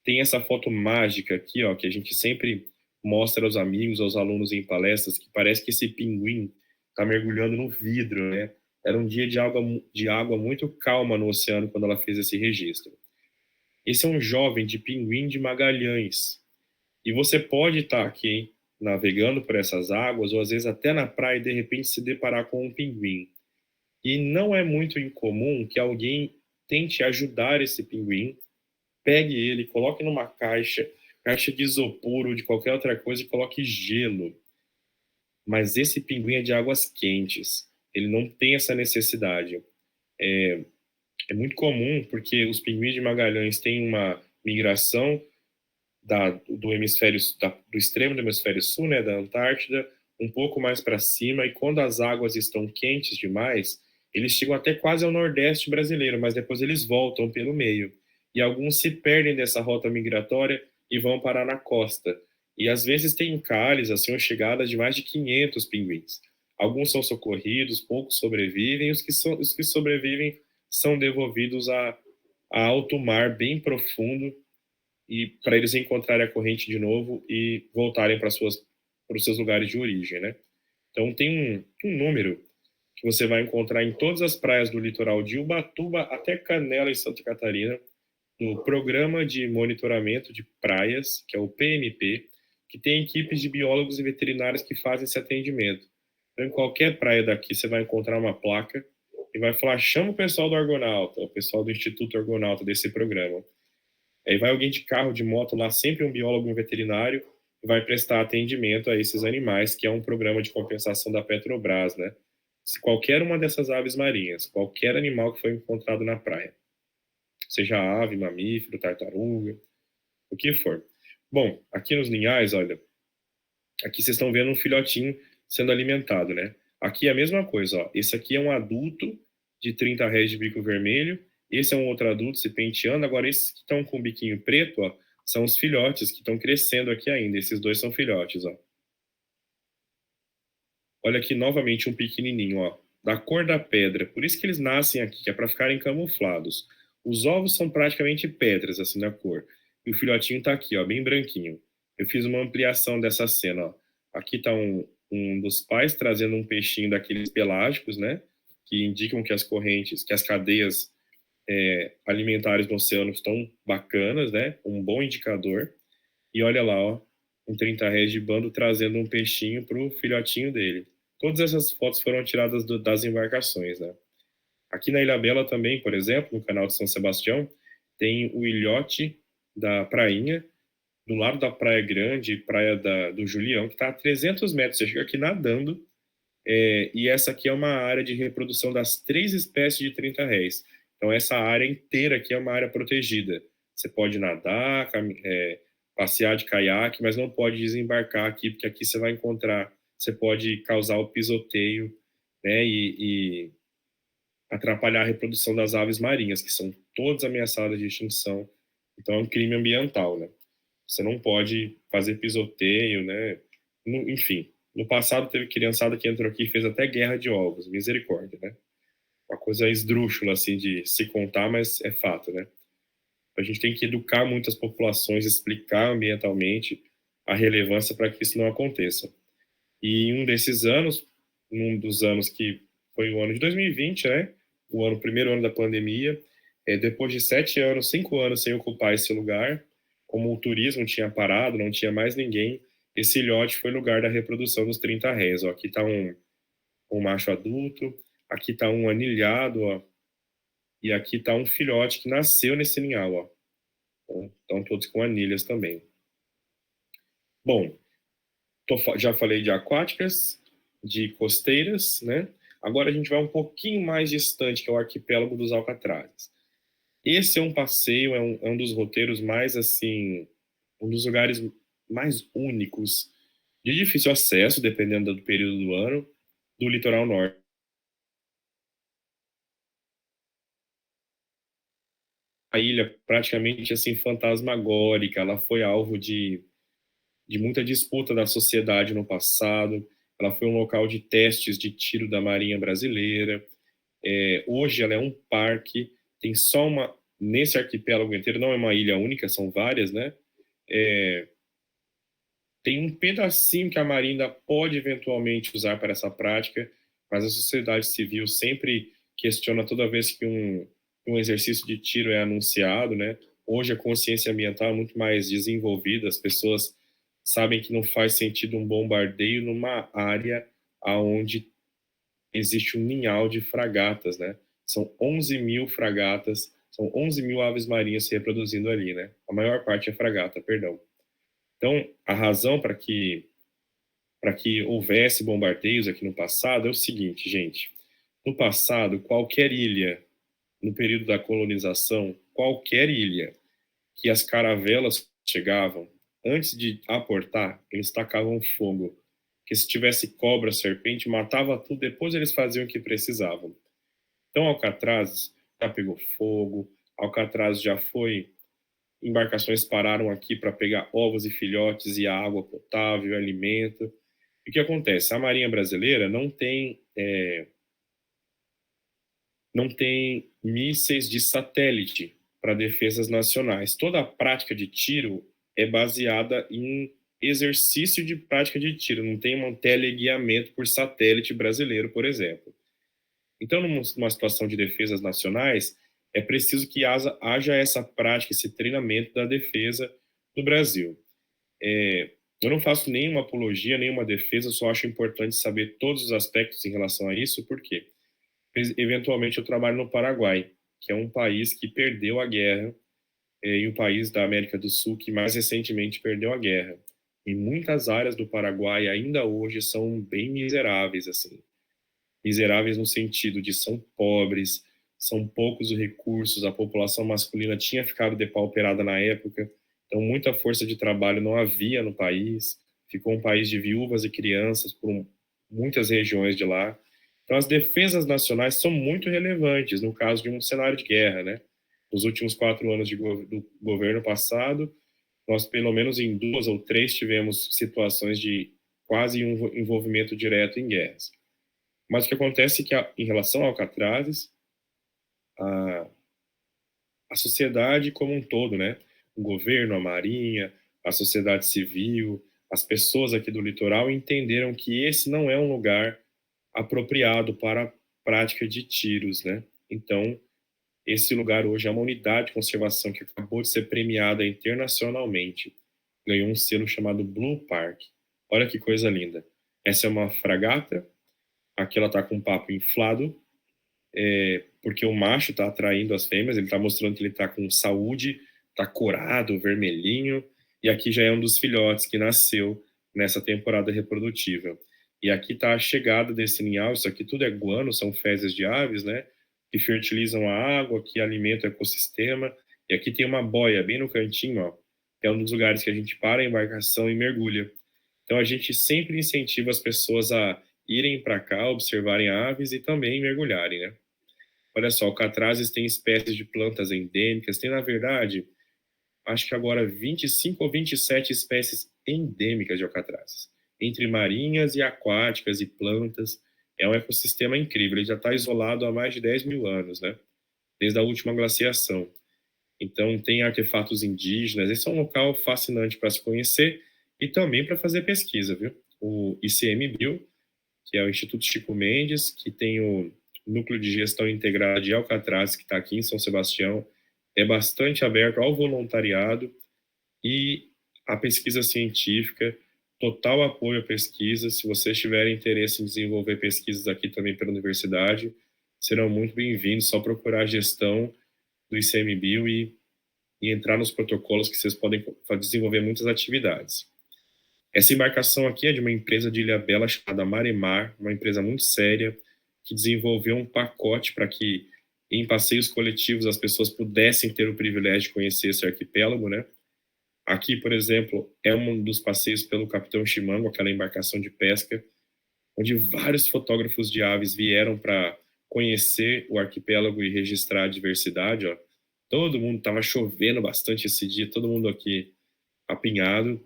tem essa foto mágica aqui, ó, que a gente sempre mostra aos amigos, aos alunos em palestras, que parece que esse pinguim está mergulhando no vidro, né? Era um dia de água muito calma no oceano quando ela fez esse registro. Esse é um jovem de Pinguim de Magalhães. E você pode estar aqui navegando por essas águas, ou às vezes até na praia, e de repente se deparar com um pinguim. E não é muito incomum que alguém tente ajudar esse pinguim, pegue ele, coloque numa caixa de isopor ou de qualquer outra coisa e coloque gelo. Mas esse pinguim é de águas quentes. Ele não tem essa necessidade. É muito comum porque os pinguins de Magalhães têm uma migração do hemisfério do extremo do hemisfério sul, né, da Antártida, um pouco mais para cima, e quando as águas estão quentes demais, eles chegam até quase ao nordeste brasileiro, mas depois eles voltam pelo meio. E alguns se perdem dessa rota migratória e vão parar na costa. E às vezes tem encalhes, assim, uma chegada de mais de 500 pinguins. Alguns são socorridos, poucos sobrevivem, e os que sobrevivem são devolvidos a alto mar bem profundo, e para eles encontrarem a corrente de novo e voltarem para os seus lugares de origem, né? Então tem um número que você vai encontrar em todas as praias do litoral de Ubatuba até Canela, em Santa Catarina, no Programa de Monitoramento de Praias, que é o PMP, que tem equipes de biólogos e veterinários que fazem esse atendimento. Então, em qualquer praia daqui, você vai encontrar uma placa e vai falar: chama o pessoal do Argonauta, o pessoal do Instituto Argonauta desse programa. Aí vai alguém de carro, de moto lá, sempre um biólogo, um veterinário, e vai prestar atendimento a esses animais, que é um programa de compensação da Petrobras, né? Se qualquer uma dessas aves marinhas, qualquer animal que foi encontrado na praia, seja ave, mamífero, tartaruga, o que for. Bom, aqui nos linhais, olha, aqui vocês estão vendo um filhotinho sendo alimentado, né? Aqui é a mesma coisa, ó. Esse aqui é um adulto de 30 réis de bico vermelho, esse é um outro adulto se penteando. Agora, esses que estão com o biquinho preto, ó, são os filhotes que estão crescendo aqui ainda. Esses dois são filhotes, ó. Olha aqui novamente um pequenininho, ó, da cor da pedra. Por isso que eles nascem aqui, que é para ficarem camuflados. Os ovos são praticamente pedras, assim, na cor. E o filhotinho tá aqui, ó, bem branquinho. Eu fiz uma ampliação dessa cena, ó. Aqui tá um dos pais trazendo um peixinho daqueles pelágicos, né? Que indicam que as correntes, que as cadeias alimentares no oceano estão bacanas, né? Um bom indicador. E olha lá, ó, um 30 réis de bando trazendo um peixinho para o filhotinho dele. Todas essas fotos foram tiradas das embarcações, né? Aqui na Ilha Bela também, por exemplo, no canal de São Sebastião, tem o ilhote da Prainha, do lado da Praia Grande, Praia do Julião, que está a 300 metros. Você chega aqui nadando, e essa aqui é uma área de reprodução das 3 espécies de 30 réis. Então, essa área inteira aqui é uma área protegida. Você pode nadar, passear de caiaque, mas não pode desembarcar aqui, porque aqui você vai encontrar, você pode causar o pisoteio, né, e atrapalhar a reprodução das aves marinhas, que são todas ameaçadas de extinção. Então, é um crime ambiental, né? Você não pode fazer pisoteio, né? Enfim, no passado teve criançada que entrou aqui e fez até guerra de ovos, misericórdia, né? Uma coisa esdrúxula, assim, de se contar, mas é fato, né? A gente tem que educar muitas populações, explicar ambientalmente a relevância para que isso não aconteça. E em um desses anos, um dos anos que foi o ano de 2020, né? O primeiro ano da pandemia, depois de 7 anos, 5 anos sem ocupar esse lugar, como o turismo tinha parado, não tinha mais ninguém, esse ilhote foi lugar da reprodução dos 30 réis. Ó, aqui está um macho adulto, aqui está um anilhado, ó, e aqui está um filhote que nasceu nesse ninhal, ó. Então, todos com anilhas também. Bom, já falei de aquáticas, de costeiras, né? Agora a gente vai um pouquinho mais distante, que é o arquipélago dos Alcatrazes. Esse é um passeio, é um dos roteiros mais, assim, um dos lugares mais únicos, de difícil acesso, dependendo do período do ano, do litoral norte. A ilha praticamente, assim, fantasmagórica, ela foi alvo de muita disputa da sociedade no passado, ela foi um local de testes de tiro da Marinha Brasileira. Hoje ela é um parque, tem só nesse arquipélago inteiro, não é uma ilha única, são várias, né? Tem um pedacinho que a Marinha pode eventualmente usar para essa prática, mas a sociedade civil sempre questiona toda vez que um exercício de tiro é anunciado, né? Hoje a consciência ambiental é muito mais desenvolvida, as pessoas sabem que não faz sentido um bombardeio numa área onde existe um ninhal de fragatas, né? São 11 mil fragatas, são 11 mil aves marinhas se reproduzindo ali, né? A maior parte é fragata, perdão. Então, a razão para que houvesse bombardeios aqui no passado é o seguinte, gente. No passado, qualquer ilha, no período da colonização, qualquer ilha que as caravelas chegavam, antes de aportar, eles tacavam fogo. Que se tivesse cobra, serpente, matava tudo, depois eles faziam o que precisavam. Então, Alcatraz já pegou fogo, Alcatraz já foi. Embarcações pararam aqui para pegar ovos e filhotes e água potável, alimento. E o que acontece? A Marinha Brasileira não tem mísseis de satélite para defesas nacionais. Toda a prática de tiro é baseada em exercício de prática de tiro, não tem um teleguiamento por satélite brasileiro, por exemplo. Então, numa situação de defesas nacionais, é preciso que haja essa prática, esse treinamento da defesa do Brasil. Eu não faço nenhuma apologia, nenhuma defesa, só acho importante saber todos os aspectos em relação a isso, porque eventualmente eu trabalho no Paraguai, que é um país que perdeu a guerra, e um país da América do Sul que mais recentemente perdeu a guerra. E muitas áreas do Paraguai ainda hoje são bem miseráveis, assim. Miseráveis no sentido de são pobres, são poucos os recursos, a população masculina tinha ficado depauperada na época, então muita força de trabalho não havia no país, ficou um país de viúvas e crianças por muitas regiões de lá. Então as defesas nacionais são muito relevantes no caso de um cenário de guerra, né? Nos últimos 4 anos do governo passado, nós pelo menos em 2 ou 3 tivemos situações de quase um envolvimento direto em guerras. Mas o que acontece é que, em relação a Alcatrazes, a, a sociedade como um todo, né? O governo, a marinha, a sociedade civil, as pessoas aqui do litoral entenderam que esse não é um lugar apropriado para a prática de tiros, né? Então, esse lugar hoje é uma unidade de conservação que acabou de ser premiada internacionalmente. Ganhou um selo chamado Blue Park. Olha que coisa linda. Essa é uma fragata. Aqui ela está com um papo inflado, porque o macho está atraindo as fêmeas, ele está mostrando que ele está com saúde, está corado, vermelhinho, e aqui já é um dos filhotes que nasceu nessa temporada reprodutiva. E aqui está a chegada desse ninhal, isso aqui tudo é guano, são fezes de aves, né, que fertilizam a água, que alimentam o ecossistema, e aqui tem uma boia bem no cantinho, ó, que é um dos lugares que a gente para a embarcação e mergulha. Então a gente sempre incentiva as pessoas a irem para cá, observarem aves e também mergulharem, né? Olha só, Alcatrazes tem espécies de plantas endêmicas, tem, na verdade, acho que agora 25 ou 27 espécies endêmicas de Alcatrazes, entre marinhas e aquáticas e plantas. É um ecossistema incrível, ele já está isolado há mais de 10 mil anos, né? Desde a última glaciação. Então, tem artefatos indígenas, esse é um local fascinante para se conhecer e também para fazer pesquisa, viu? O ICMBio, que é o Instituto Chico Mendes, que tem o Núcleo de Gestão Integrada de Alcatraz, que está aqui em São Sebastião, é bastante aberto ao voluntariado e à pesquisa científica, total apoio à pesquisa. Se vocês tiverem interesse em desenvolver pesquisas aqui também pela universidade, serão muito bem-vindos, só procurar a gestão do ICMBio e entrar nos protocolos que vocês podem desenvolver muitas atividades. Essa embarcação aqui é de uma empresa de Ilhabela chamada Maremar, uma empresa muito séria, que desenvolveu um pacote para que em passeios coletivos as pessoas pudessem ter o privilégio de conhecer esse arquipélago, né? Aqui, por exemplo, é um dos passeios pelo Capitão Chimango, aquela embarcação de pesca, onde vários fotógrafos de aves vieram para conhecer o arquipélago e registrar a diversidade, ó. Todo mundo, estava chovendo bastante esse dia, todo mundo aqui apinhado.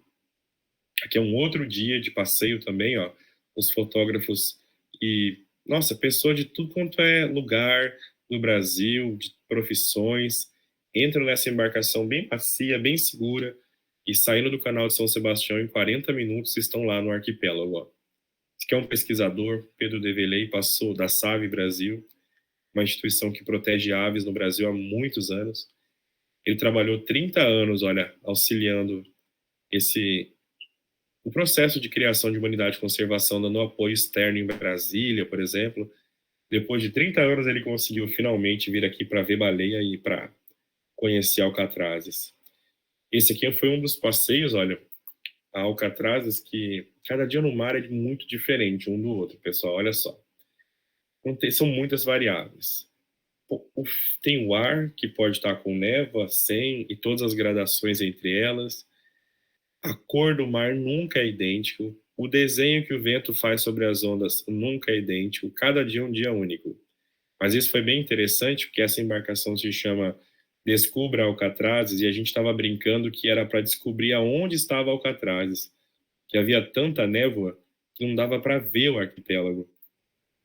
Aqui é um outro dia de passeio também, ó. Os fotógrafos e, nossa, pessoa de tudo quanto é lugar do Brasil, de profissões, entram nessa embarcação bem macia, bem segura, e saindo do canal de São Sebastião em 40 minutos estão lá no arquipélago, ó. que é um pesquisador, Pedro Develay, passou da SAVE Brasil, uma instituição que protege aves no Brasil há muitos anos. Ele trabalhou 30 anos, olha, auxiliando o processo de criação de uma unidade de conservação, dando apoio externo em Brasília, por exemplo. Depois de 30 anos, ele conseguiu finalmente vir aqui para ver baleia e para conhecer alcatrazes. Esse aqui foi um dos passeios, olha, a alcatrazes, que cada dia no mar é muito diferente um do outro, pessoal, olha só. São muitas variáveis. Tem o ar, que pode estar com névoa, sem, e todas as gradações entre elas. A cor do mar nunca é idêntico. O desenho que o vento faz sobre as ondas nunca é idêntico. Cada dia é um dia único. Mas isso foi bem interessante, porque essa embarcação se chama Descubra Alcatrazes, e a gente estava brincando que era para descobrir aonde estava Alcatrazes, que havia tanta névoa que não dava para ver o arquipélago.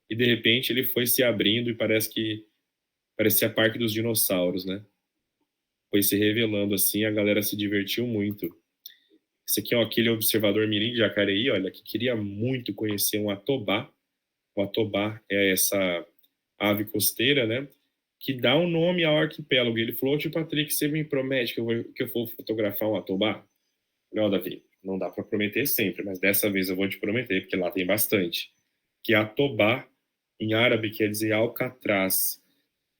E de repente ele foi se abrindo e parecia Parque dos Dinossauros, né? Foi se revelando assim, a galera se divertiu muito. Esse aqui é aquele observador mirim de Jacareí, olha, que queria muito conhecer um atobá. O atobá é essa ave costeira, né? Que dá um nome ao arquipélago. Ele falou, tio Patrick, você me promete que eu vou fotografar um atobá? Não, Davi, não dá para prometer sempre, mas dessa vez eu vou te prometer, porque lá tem bastante. Que atobá, em árabe, quer dizer alcatraz.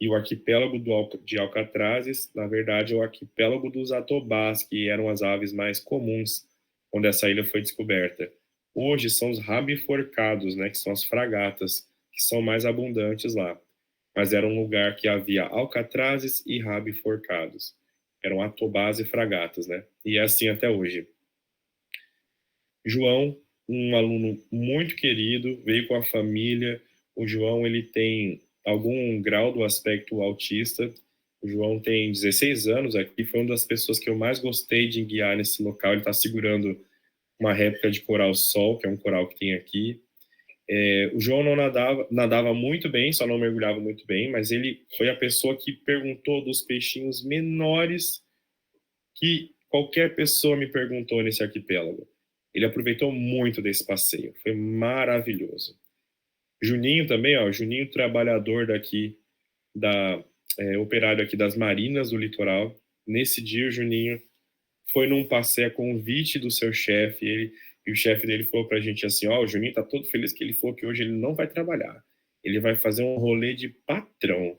E o arquipélago de Alcatrazes, na verdade, é o arquipélago dos atobás, que eram as aves mais comuns quando essa ilha foi descoberta. Hoje são os rabiforcados, né, que são as fragatas, que são mais abundantes lá. Mas era um lugar que havia alcatrazes e rabiforcados. Eram atobás e fragatas, né? E é assim até hoje. João, um aluno muito querido, veio com a família. O João, ele tem algum grau do aspecto autista. O João tem 16 anos aqui, foi uma das pessoas que eu mais gostei de guiar nesse local. Ele está segurando uma réplica de coral sol, que é um coral que tem aqui. O João não nadava muito bem, só não mergulhava muito bem, mas ele foi a pessoa que perguntou dos peixinhos menores que qualquer pessoa me perguntou nesse arquipélago. Ele aproveitou muito desse passeio, foi maravilhoso. Juninho também, ó, Juninho trabalhador daqui, operário aqui das marinas do litoral. Nesse dia o Juninho foi num passeio a convite do seu chefe, e o chefe dele falou pra gente assim, ó, o Juninho tá todo feliz que ele falou que hoje ele não vai trabalhar, ele vai fazer um rolê de patrão.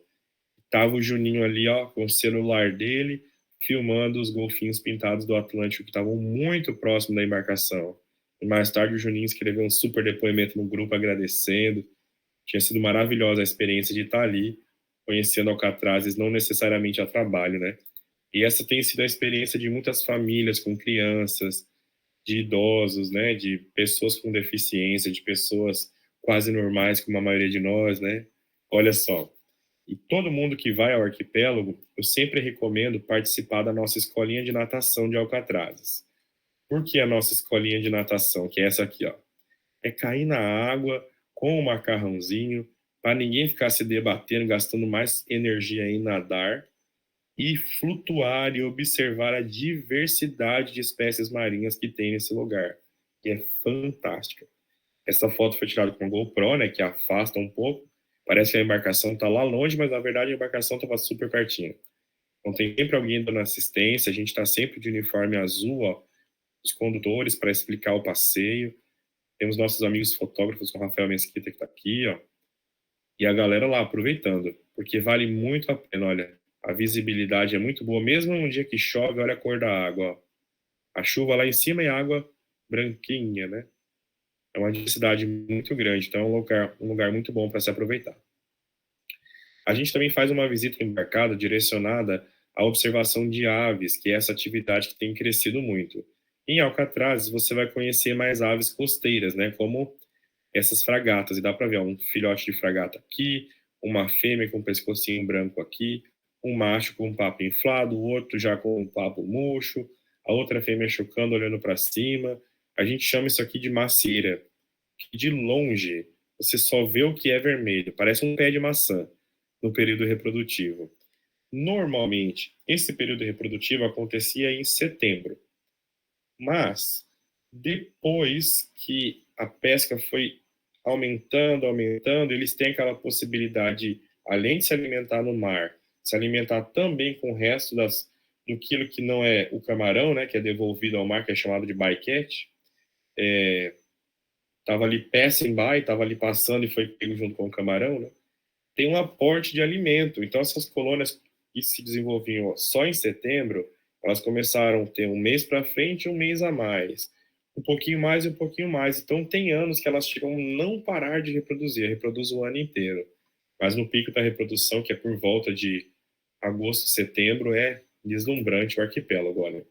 Tava o Juninho ali, ó, com o celular dele, filmando os golfinhos pintados do Atlântico que estavam muito próximo da embarcação. E mais tarde o Juninho escreveu um super depoimento no grupo agradecendo. Tinha sido maravilhosa a experiência de estar ali, conhecendo Alcatrazes, não necessariamente a trabalho, né? E essa tem sido a experiência de muitas famílias com crianças, de idosos, né? De pessoas com deficiência, de pessoas quase normais, como a maioria de nós, né? Olha só. E todo mundo que vai ao arquipélago, eu sempre recomendo participar da nossa escolinha de natação de Alcatrazes. Por que a nossa escolinha de natação, que é essa aqui, ó? É cair na água com o macarrãozinho, para ninguém ficar se debatendo, gastando mais energia em nadar, e flutuar e observar a diversidade de espécies marinhas que tem nesse lugar, que é fantástica. Essa foto foi tirada com a GoPro, né, que afasta um pouco. Parece que a embarcação está lá longe, mas na verdade a embarcação estava super pertinho. Então tem sempre alguém dando assistência, a gente está sempre de uniforme azul, ó, os condutores para explicar o passeio. Temos nossos amigos fotógrafos, o Rafael Mesquita que está aqui, ó, e a galera lá aproveitando, porque vale muito a pena, olha, a visibilidade é muito boa, mesmo num dia que chove, olha a cor da água, ó. A chuva lá em cima e a água branquinha, né? É uma diversidade muito grande, então é um lugar muito bom para se aproveitar. A gente também faz uma visita embarcada direcionada à observação de aves, que é essa atividade que tem crescido muito. Em Alcatrazes, você vai conhecer mais aves costeiras, né, como essas fragatas, e dá para ver um filhote de fragata aqui, uma fêmea com um pescocinho branco aqui, um macho com um papo inflado, o outro já com um papo murcho, a outra fêmea chocando, olhando para cima. A gente chama isso aqui de macieira, que de longe você só vê o que é vermelho, parece um pé de maçã no período reprodutivo. Normalmente, esse período reprodutivo acontecia em setembro, mas depois que a pesca foi aumentando, aumentando, eles têm aquela possibilidade, além de se alimentar no mar, se alimentar também com o resto do quilo que não é o camarão, né, que é devolvido ao mar, que é chamado de bycatch. Tava ali passing by, tava ali passando e foi pego junto com o camarão, né? Tem um aporte de alimento. Então, essas colônias que se desenvolviam só em setembro, elas começaram a ter um mês para frente e um mês a mais. Um pouquinho mais e um pouquinho mais. Então, tem anos que elas chegam a não parar de reproduzir, reproduzem o ano inteiro. Mas no pico da reprodução, que é por volta de agosto, setembro, é deslumbrante o arquipélago, olha.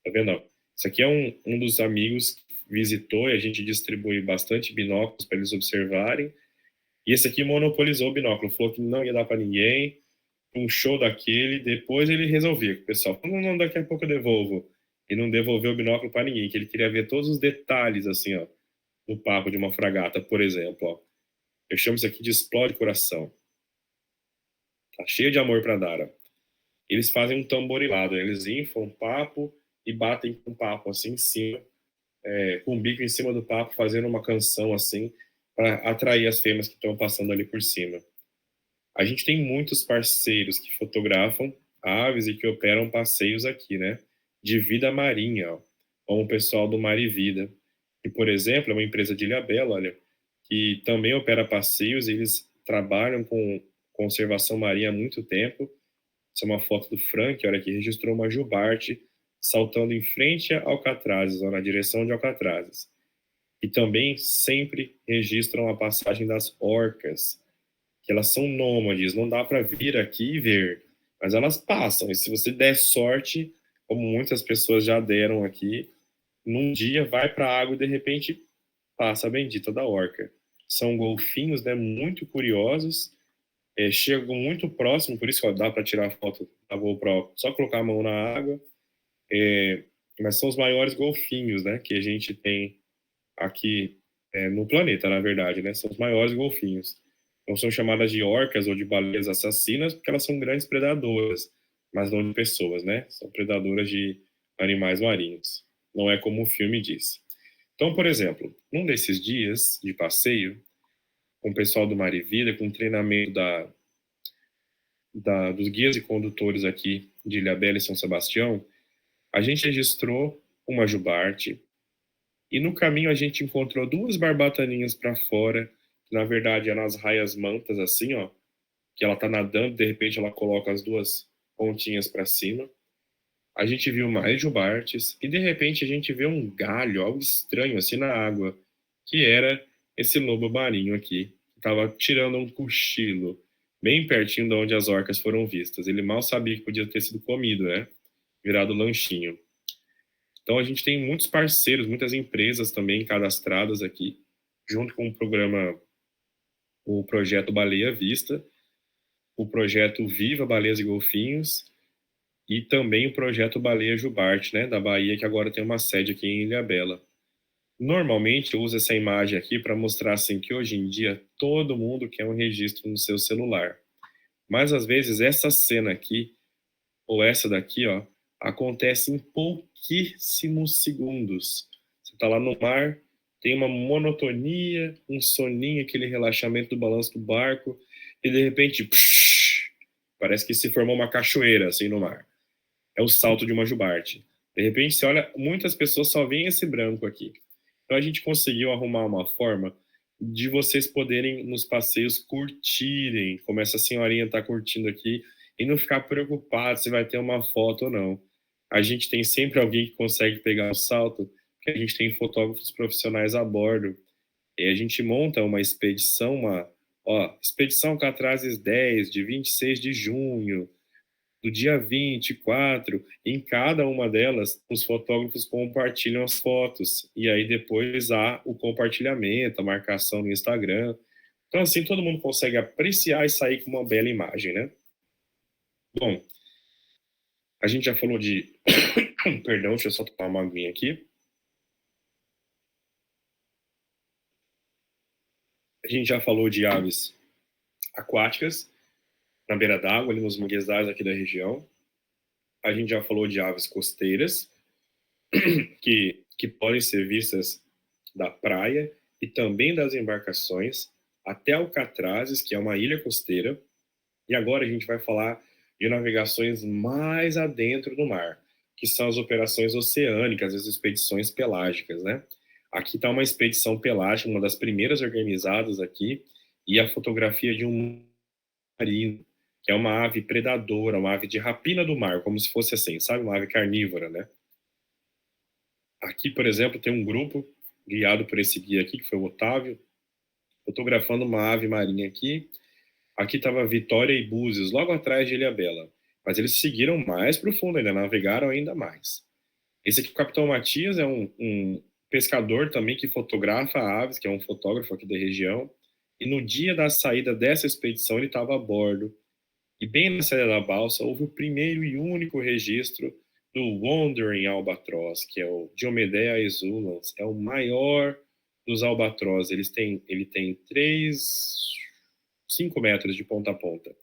Tá vendo? Isso aqui é um dos amigos que visitou e a gente distribui bastante binóculos para eles observarem. E esse aqui monopolizou o binóculo, falou que não ia dar para ninguém, um show daquele, depois ele resolvia. O pessoal falou, não, daqui a pouco eu devolvo. E não devolveu o binóculo para ninguém, que ele queria ver todos os detalhes, assim, ó, no papo de uma fragata, por exemplo, ó. Eu chamo isso aqui de explode coração. Tá cheio de amor para dar, ó. Eles fazem um tamborilado, eles inflam um papo e batem com o papo, assim, em cima, com o bico em cima do papo, fazendo uma canção, assim, para atrair as fêmeas que estão passando ali por cima. A gente tem muitos parceiros que fotografam aves e que operam passeios aqui, né? De vida marinha, ó, como o pessoal do Mar e Vida, que, por exemplo, é uma empresa de Ilhabela, olha, que também opera passeios e eles trabalham com conservação marinha há muito tempo. Essa é uma foto do Frank, olha, que registrou uma jubarte saltando em frente a Alcatrazes, ou na direção de Alcatrazes. E também sempre registram a passagem das orcas, que elas são nômades, não dá para vir aqui e ver, mas elas passam, e se você der sorte, como muitas pessoas já deram aqui, num dia vai para a água e de repente passa a bendita da orca. São golfinhos, né, muito curiosos, chegam muito próximo, por isso que ó, dá para tirar a foto da GoPro, só colocar a mão na água, mas são os maiores golfinhos, né, que a gente tem aqui no planeta, na verdade, né, são os maiores golfinhos. Não são chamadas de orcas ou de baleias assassinas porque elas são grandes predadoras, mas não de pessoas, né? São predadoras de animais marinhos. Não é como o filme diz. Então, por exemplo, num desses dias de passeio, com o pessoal do Mar e Vida, com o treinamento dos guias e condutores aqui de Ilhabela e São Sebastião, a gente registrou uma jubarte e no caminho a gente encontrou duas barbataninhas para fora, que na verdade eram as raias mantas assim, ó, que ela tá nadando, de repente ela coloca as duas pontinhas para cima. A gente viu mais jubartes e de repente a gente vê um galho, algo estranho assim na água, que era esse lobo marinho aqui, que estava tirando um cochilo bem pertinho de onde as orcas foram vistas. Ele mal sabia que podia ter sido comido, né? Virado lanchinho. Então a gente tem muitos parceiros, muitas empresas também cadastradas aqui, junto com o programa, o projeto Baleia Vista, o projeto Viva Baleias e Golfinhos e também o projeto Baleia Jubarte, né, da Bahia, que agora tem uma sede aqui em Ilhabela. Normalmente eu uso essa imagem aqui para mostrar assim que hoje em dia todo mundo quer um registro no seu celular. Mas às vezes essa cena aqui ou essa daqui, ó, acontece em pouquíssimos segundos. Você está lá no mar, tem uma monotonia, um soninho, aquele relaxamento do balanço do barco, e de repente, psh, parece que se formou uma cachoeira assim no mar. É o salto de uma jubarte. De repente, você olha, muitas pessoas só veem esse branco aqui. Então a gente conseguiu arrumar uma forma de vocês poderem nos passeios curtirem, como essa senhorinha está curtindo aqui, e não ficar preocupado se vai ter uma foto ou não. A gente tem sempre alguém que consegue pegar o salto, porque a gente tem fotógrafos profissionais a bordo. E a gente monta uma expedição, expedição Catrazes 10, de 26 de junho, do dia 24, em cada uma delas, os fotógrafos compartilham as fotos, e aí depois há o compartilhamento, a marcação no Instagram. Então, assim, todo mundo consegue apreciar e sair com uma bela imagem, né? Bom, a gente já falou de... Perdão, deixa eu só tomar uma aguinha aqui. A gente já falou de aves aquáticas, na beira d'água, ali nos manguezais aqui da região. A gente já falou de aves costeiras, que podem ser vistas da praia, e também das embarcações até Alcatrazes, que é uma ilha costeira. E agora a gente vai falar de navegações mais adentro do mar, que são as operações oceânicas, as expedições pelágicas, né? Aqui está uma expedição pelágica, uma das primeiras organizadas aqui, e a fotografia de um marino, que é uma ave predadora, uma ave de rapina do mar, como se fosse assim, sabe? Uma ave carnívora, né? Aqui, por exemplo, tem um grupo guiado por esse guia aqui, que foi o Otávio, fotografando uma ave marinha aqui. Aqui estava Vitória e Búzios, logo atrás de Ilhabela. Mas eles seguiram mais profundo ainda, navegaram ainda mais. Esse aqui, o Capitão Matias, é um pescador também que fotografa aves, que é um fotógrafo aqui da região. E no dia da saída dessa expedição, ele estava a bordo. E bem na saída da balsa, houve o primeiro e único registro do Wandering Albatross, que é o Diomedea exulans. É o maior dos albatroz. Ele tem 5 metros de ponta a ponta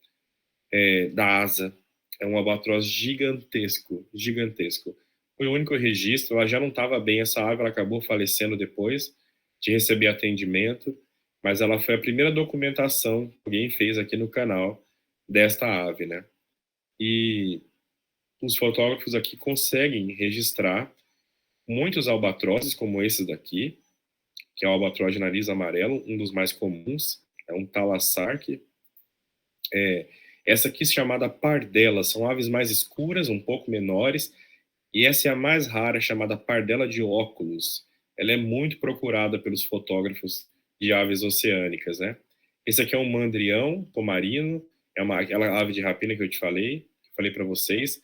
da asa. É um albatroz gigantesco, gigantesco. Foi o único registro, ela já não estava bem, essa ave, ela acabou falecendo depois de receber atendimento, mas ela foi a primeira documentação que alguém fez aqui no canal desta ave, né? E os fotógrafos aqui conseguem registrar muitos albatrozes, como esses daqui, que é o albatroz de nariz amarelo, um dos mais comuns, é um talassarque. Essa aqui chamada pardela, são aves mais escuras, um pouco menores, e essa é a mais rara, chamada pardela de óculos. Ela é muito procurada pelos fotógrafos de aves oceânicas, né? Esse aqui é um mandrião pomarino, é aquela ave de rapina que eu te falei para vocês.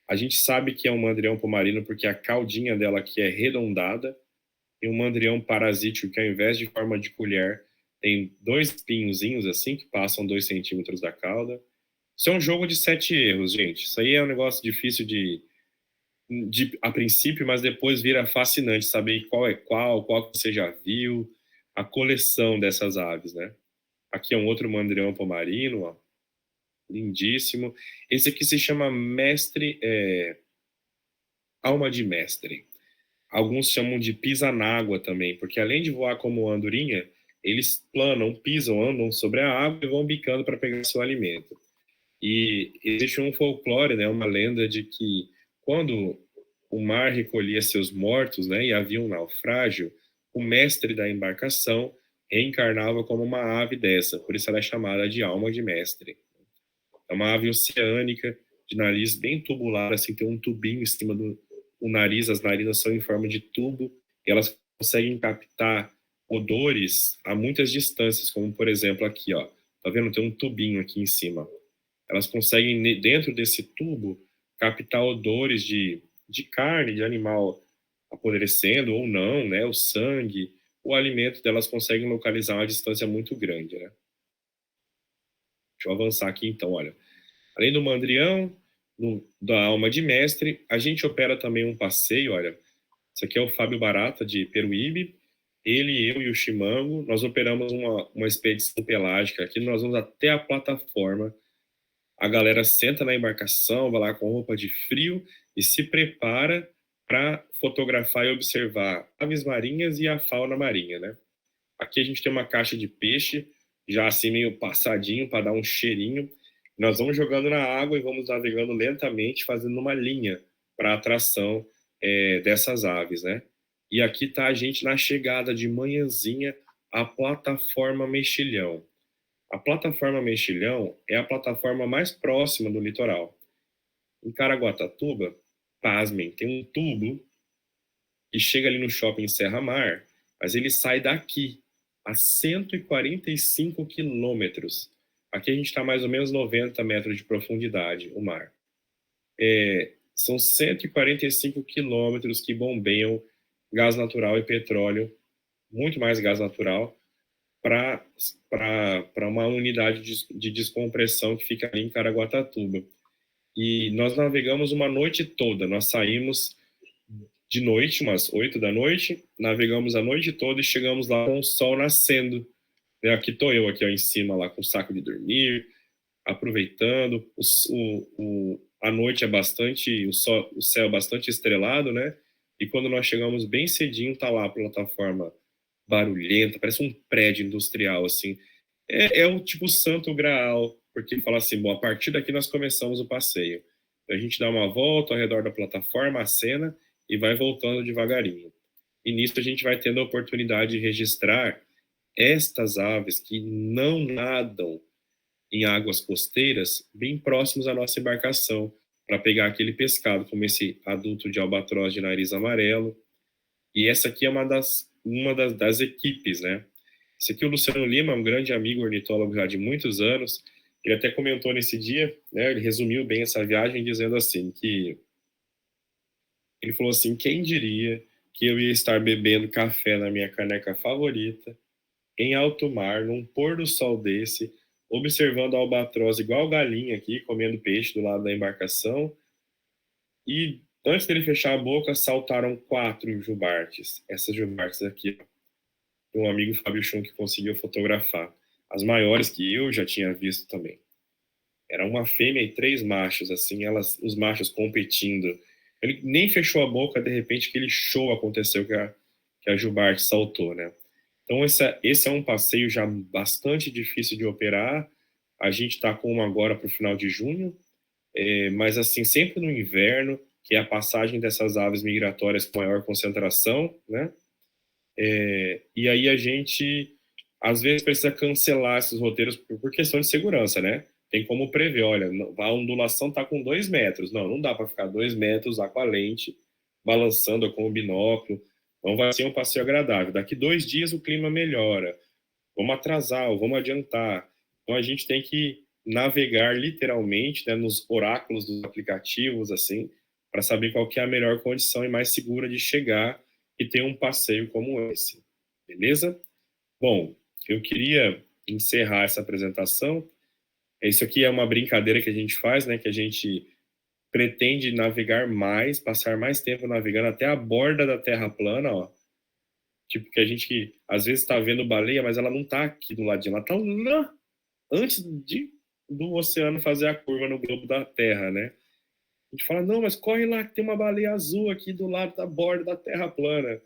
A gente sabe que é um mandrião pomarino porque a caudinha dela aqui é arredondada, e um mandrião parasítico que ao invés de forma de colher tem 2 espinhozinhos assim que passam 2 centímetros da cauda. Isso é um jogo de 7 erros, gente. Isso aí é um negócio difícil a princípio, mas depois vira fascinante saber qual é qual que você já viu, a coleção dessas aves, né? Aqui é um outro mandrião pomarino, ó, lindíssimo. Esse aqui se chama alma de mestre. Alguns chamam de pisa-nágua também, porque além de voar como andorinha, eles planam, pisam, andam sobre a água e vão bicando para pegar seu alimento. E existe um folclore, né, uma lenda de que quando o mar recolhia seus mortos, né, e havia um naufrágio, o mestre da embarcação reencarnava como uma ave dessa, por isso ela é chamada de alma de mestre. É uma ave oceânica, de nariz bem tubular, assim, tem um tubinho em cima do nariz, as narinas são em forma de tubo, e elas conseguem captar odores a muitas distâncias, como por exemplo aqui, ó, tá vendo? Tem um tubinho aqui em cima. Elas conseguem, dentro desse tubo, captar odores de carne, de animal apodrecendo ou não, né? O sangue, o alimento delas conseguem localizar uma distância muito grande, né? Deixa eu avançar aqui então, olha. Além do mandrião, da alma de mestre, a gente opera também um passeio, olha. Esse aqui é o Fábio Barata, de Peruíbe. Ele, eu e o Chimango, nós operamos uma expedição pelágica aqui. Nós vamos até a plataforma. A galera senta na embarcação, vai lá com roupa de frio e se prepara para fotografar e observar aves marinhas e a fauna marinha, né? Aqui a gente tem uma caixa de peixe, já assim meio passadinho para dar um cheirinho. Nós vamos jogando na água e vamos navegando lentamente, fazendo uma linha para atração dessas aves, né? E aqui está a gente na chegada de manhãzinha à plataforma Mexilhão. A plataforma Mexilhão é a plataforma mais próxima do litoral. Em Caraguatatuba, pasmem, tem um tubo que chega ali no shopping Serra Mar, mas ele sai daqui, a 145 quilômetros. Aqui a gente está mais ou menos 90 metros de profundidade, o mar. São 145 quilômetros que bombeiam gás natural e petróleo, muito mais gás natural, para uma unidade de descompressão que fica ali em Caraguatatuba. E nós navegamos uma noite toda, nós saímos de noite, umas 8 da noite, navegamos a noite toda e chegamos lá com o sol nascendo. Aqui estou eu, aqui ó, em cima, lá com o saco de dormir, aproveitando. A noite é bastante, o céu é bastante estrelado, né? E quando nós chegamos bem cedinho, tá lá a plataforma barulhenta, parece um prédio industrial, assim. É o tipo santo graal, porque fala assim, bom, a partir daqui nós começamos o passeio. A gente dá uma volta ao redor da plataforma, acena e vai voltando devagarinho. E nisso a gente vai tendo a oportunidade de registrar estas aves que não nadam em águas costeiras, bem próximos à nossa embarcação, para pegar aquele pescado, como esse adulto de albatroz de nariz amarelo. E essa aqui é das equipes, né? Esse aqui é o Luciano Lima, um grande amigo ornitólogo já de muitos anos. Ele até comentou nesse dia, né? Ele resumiu bem essa viagem dizendo assim que ele falou assim: quem diria que eu ia estar bebendo café na minha caneca favorita, em alto mar, num pôr do sol desse, observando a albatroz igual galinha aqui, comendo peixe do lado da embarcação. E antes dele fechar a boca, saltaram 4 jubartes. Essas jubartes aqui, um amigo Fábio Chum que conseguiu fotografar. As maiores que eu já tinha visto também. Era uma fêmea e 3 machos, assim, os machos competindo. Ele nem fechou a boca, de repente, aquele show aconteceu que a jubarte saltou, né? Então, esse é um passeio já bastante difícil de operar. A gente está com uma agora para o final de junho, mas, assim, sempre no inverno, que é a passagem dessas aves migratórias com maior concentração, né? E aí a gente, às vezes, precisa cancelar esses roteiros por questão de segurança, né? Tem como prever, olha, a ondulação está com 2 metros. Não dá para ficar 2 metros lá com a lente, balançando com o binóculo. Não vai ser um passeio agradável. Daqui 2 dias o clima melhora. Vamos atrasar ou vamos adiantar. Então a gente tem que navegar literalmente, né, nos oráculos dos aplicativos, assim, para saber qual que é a melhor condição e mais segura de chegar e ter um passeio como esse. Beleza? Bom, eu queria encerrar essa apresentação. Isso aqui é uma brincadeira que a gente faz, né, que a gente pretende navegar mais, passar mais tempo navegando até a borda da Terra plana, ó. Tipo, que a gente às vezes está vendo baleia, mas ela não está aqui do ladinho, ela está lá antes do oceano fazer a curva no globo da Terra, né? A gente fala, não, mas corre lá que tem uma baleia azul aqui do lado da borda da Terra plana.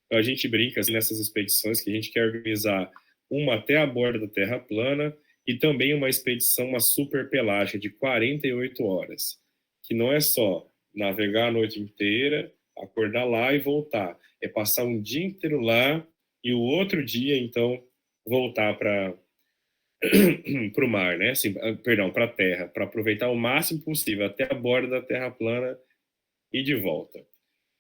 Então a gente brinca assim, nessas expedições que a gente quer organizar uma até a borda da Terra plana e também uma expedição, uma super pelágica de 48 horas, que não é só navegar a noite inteira, acordar lá e voltar. É passar um dia inteiro lá e o outro dia, então, voltar para o mar, né? Assim, perdão, para a Terra, para aproveitar o máximo possível até a borda da Terra plana e de volta.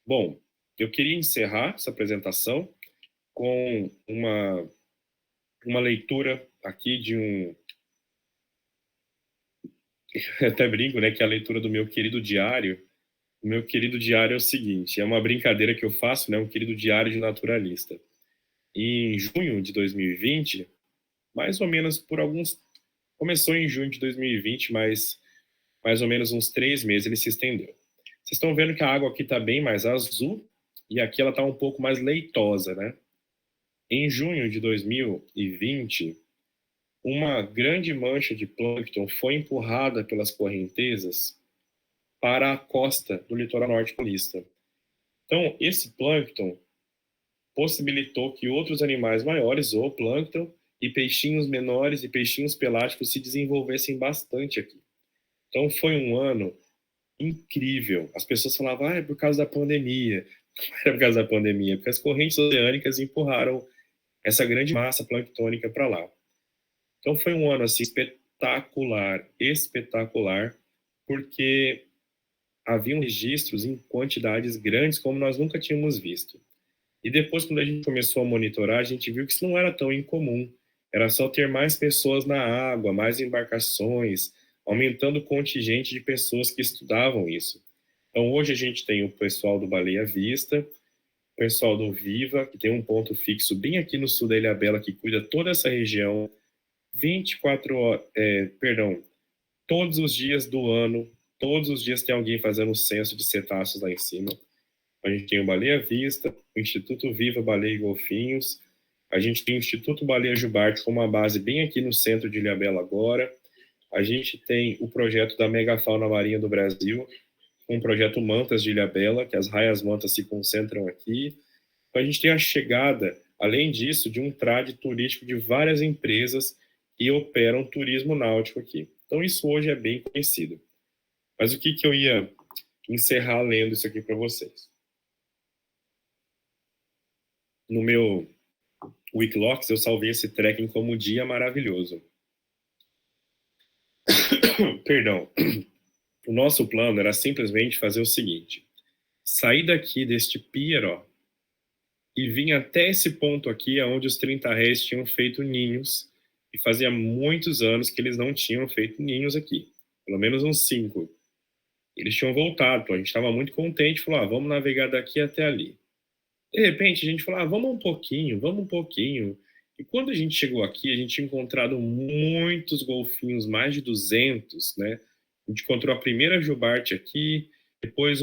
Bom, eu queria encerrar essa apresentação com uma leitura aqui de um... Eu até brinco, né, que é a leitura do meu querido diário. O meu querido diário é o seguinte, é uma brincadeira que eu faço, né, um querido diário de naturalista. Em junho de 2020, mais ou menos por alguns... Começou em junho de 2020, mas mais ou menos uns 3 meses ele se estendeu. Vocês estão vendo que a água aqui está bem mais azul e aqui ela está um pouco mais leitosa, né? Em junho de 2020, uma grande mancha de plâncton foi empurrada pelas correntezas para a costa do litoral norte paulista. Então, esse plâncton possibilitou que outros animais maiores, zooplâncton, e peixinhos menores e peixinhos pelágicos se desenvolvessem bastante aqui. Então, foi um ano incrível. As pessoas falavam, é por causa da pandemia. Não era por causa da pandemia, porque as correntes oceânicas empurraram essa grande massa planctônica para lá. Então foi um ano assim espetacular, espetacular, porque haviam registros em quantidades grandes como nós nunca tínhamos visto. E depois, quando a gente começou a monitorar, a gente viu que isso não era tão incomum. Era só ter mais pessoas na água, mais embarcações, aumentando o contingente de pessoas que estudavam isso. Então hoje a gente tem o pessoal do Baleia Vista, o pessoal do Viva, que tem um ponto fixo bem aqui no sul da Ilhabela, que cuida toda essa região, 24 horas, todos os dias do ano, todos os dias tem alguém fazendo o censo de cetáceos lá em cima. A gente tem o Baleia Vista, o Instituto Viva Baleia e Golfinhos, a gente tem o Instituto Baleia Jubarte com uma base bem aqui no centro de Ilhabela agora, a gente tem o projeto da Megafauna Marinha do Brasil, com o projeto Mantas de Ilhabela, que as raias mantas se concentram aqui. Então, a gente tem a chegada, Além disso, de um trade turístico de várias empresas que operam turismo náutico aqui. Então, isso hoje é bem conhecido. Mas o que eu ia encerrar lendo isso aqui para vocês? No meu Wikilocs, eu salvei esse trekking como dia maravilhoso. Perdão. O nosso plano era simplesmente fazer o seguinte: sair daqui deste pier, ó, e vir até esse ponto aqui, onde os 30 réis tinham feito ninhos, e fazia muitos anos que eles não tinham feito ninhos aqui, pelo menos uns 5. Eles tinham voltado, então a gente estava muito contente, falou, vamos navegar daqui até ali. De repente, a gente falou, vamos um pouquinho. E quando a gente chegou aqui, a gente tinha encontrado muitos golfinhos, mais de 200, né? A gente encontrou a primeira jubarte aqui, depois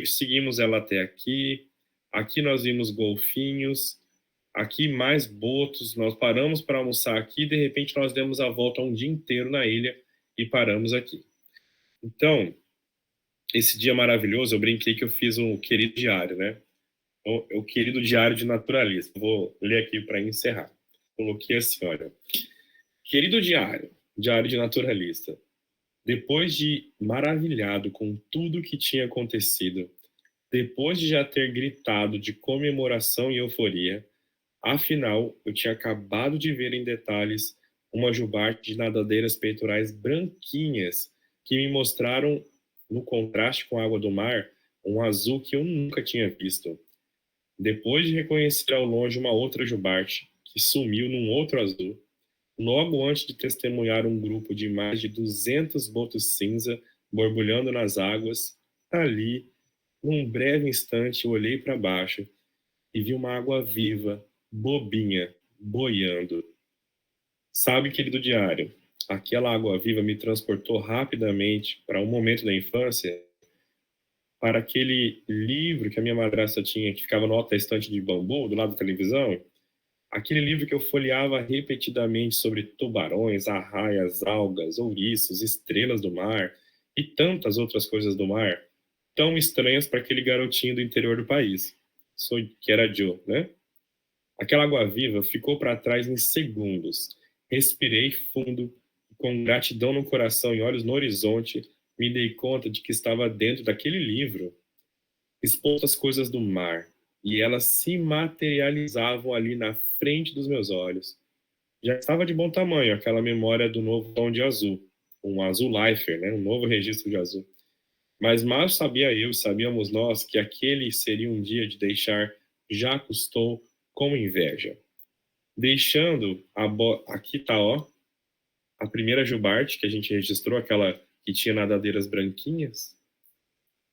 seguimos ela até aqui. Aqui nós vimos golfinhos, aqui mais botos. Nós paramos para almoçar aqui, de repente nós demos a volta um dia inteiro na ilha e paramos aqui. Então, esse dia maravilhoso, eu brinquei que eu fiz um querido diário, né? O querido diário de naturalista. Vou ler aqui para encerrar. Coloquei assim, olha. Querido diário, diário de naturalista. Depois de maravilhado com tudo que tinha acontecido, depois de já ter gritado de comemoração e euforia, afinal, eu tinha acabado de ver em detalhes uma jubarte de nadadeiras peitorais branquinhas que me mostraram, no contraste com a água do mar, um azul que eu nunca tinha visto. Depois de reconhecer ao longe uma outra jubarte, que sumiu num outro azul, logo antes de testemunhar um grupo de mais de 200 botos cinza borbulhando nas águas, ali, num breve instante, eu olhei para baixo e vi uma água viva, bobinha, boiando. Sabe, querido diário, aquela água viva me transportou rapidamente para um momento da infância, para aquele livro que a minha madrasta tinha, que ficava no alto da estante de bambu, do lado da televisão, aquele livro que eu folheava repetidamente sobre tubarões, arraias, algas, ouriços, estrelas do mar e tantas outras coisas do mar, tão estranhas para aquele garotinho do interior do país, que era Joe, né? Aquela água-viva ficou para trás em segundos. Respirei fundo, com gratidão no coração e olhos no horizonte, me dei conta de que estava dentro daquele livro, expostas coisas do mar, e elas se materializavam ali na frente dos meus olhos. Já estava de bom tamanho aquela memória do novo tom de azul, um azul Lifer, né? Um novo registro de azul. Mas mal sabia eu, sabíamos nós, que aquele seria um dia de deixar já custou com inveja. Deixando aqui tá, ó, a primeira jubarte que a gente registrou, aquela que tinha nadadeiras branquinhas.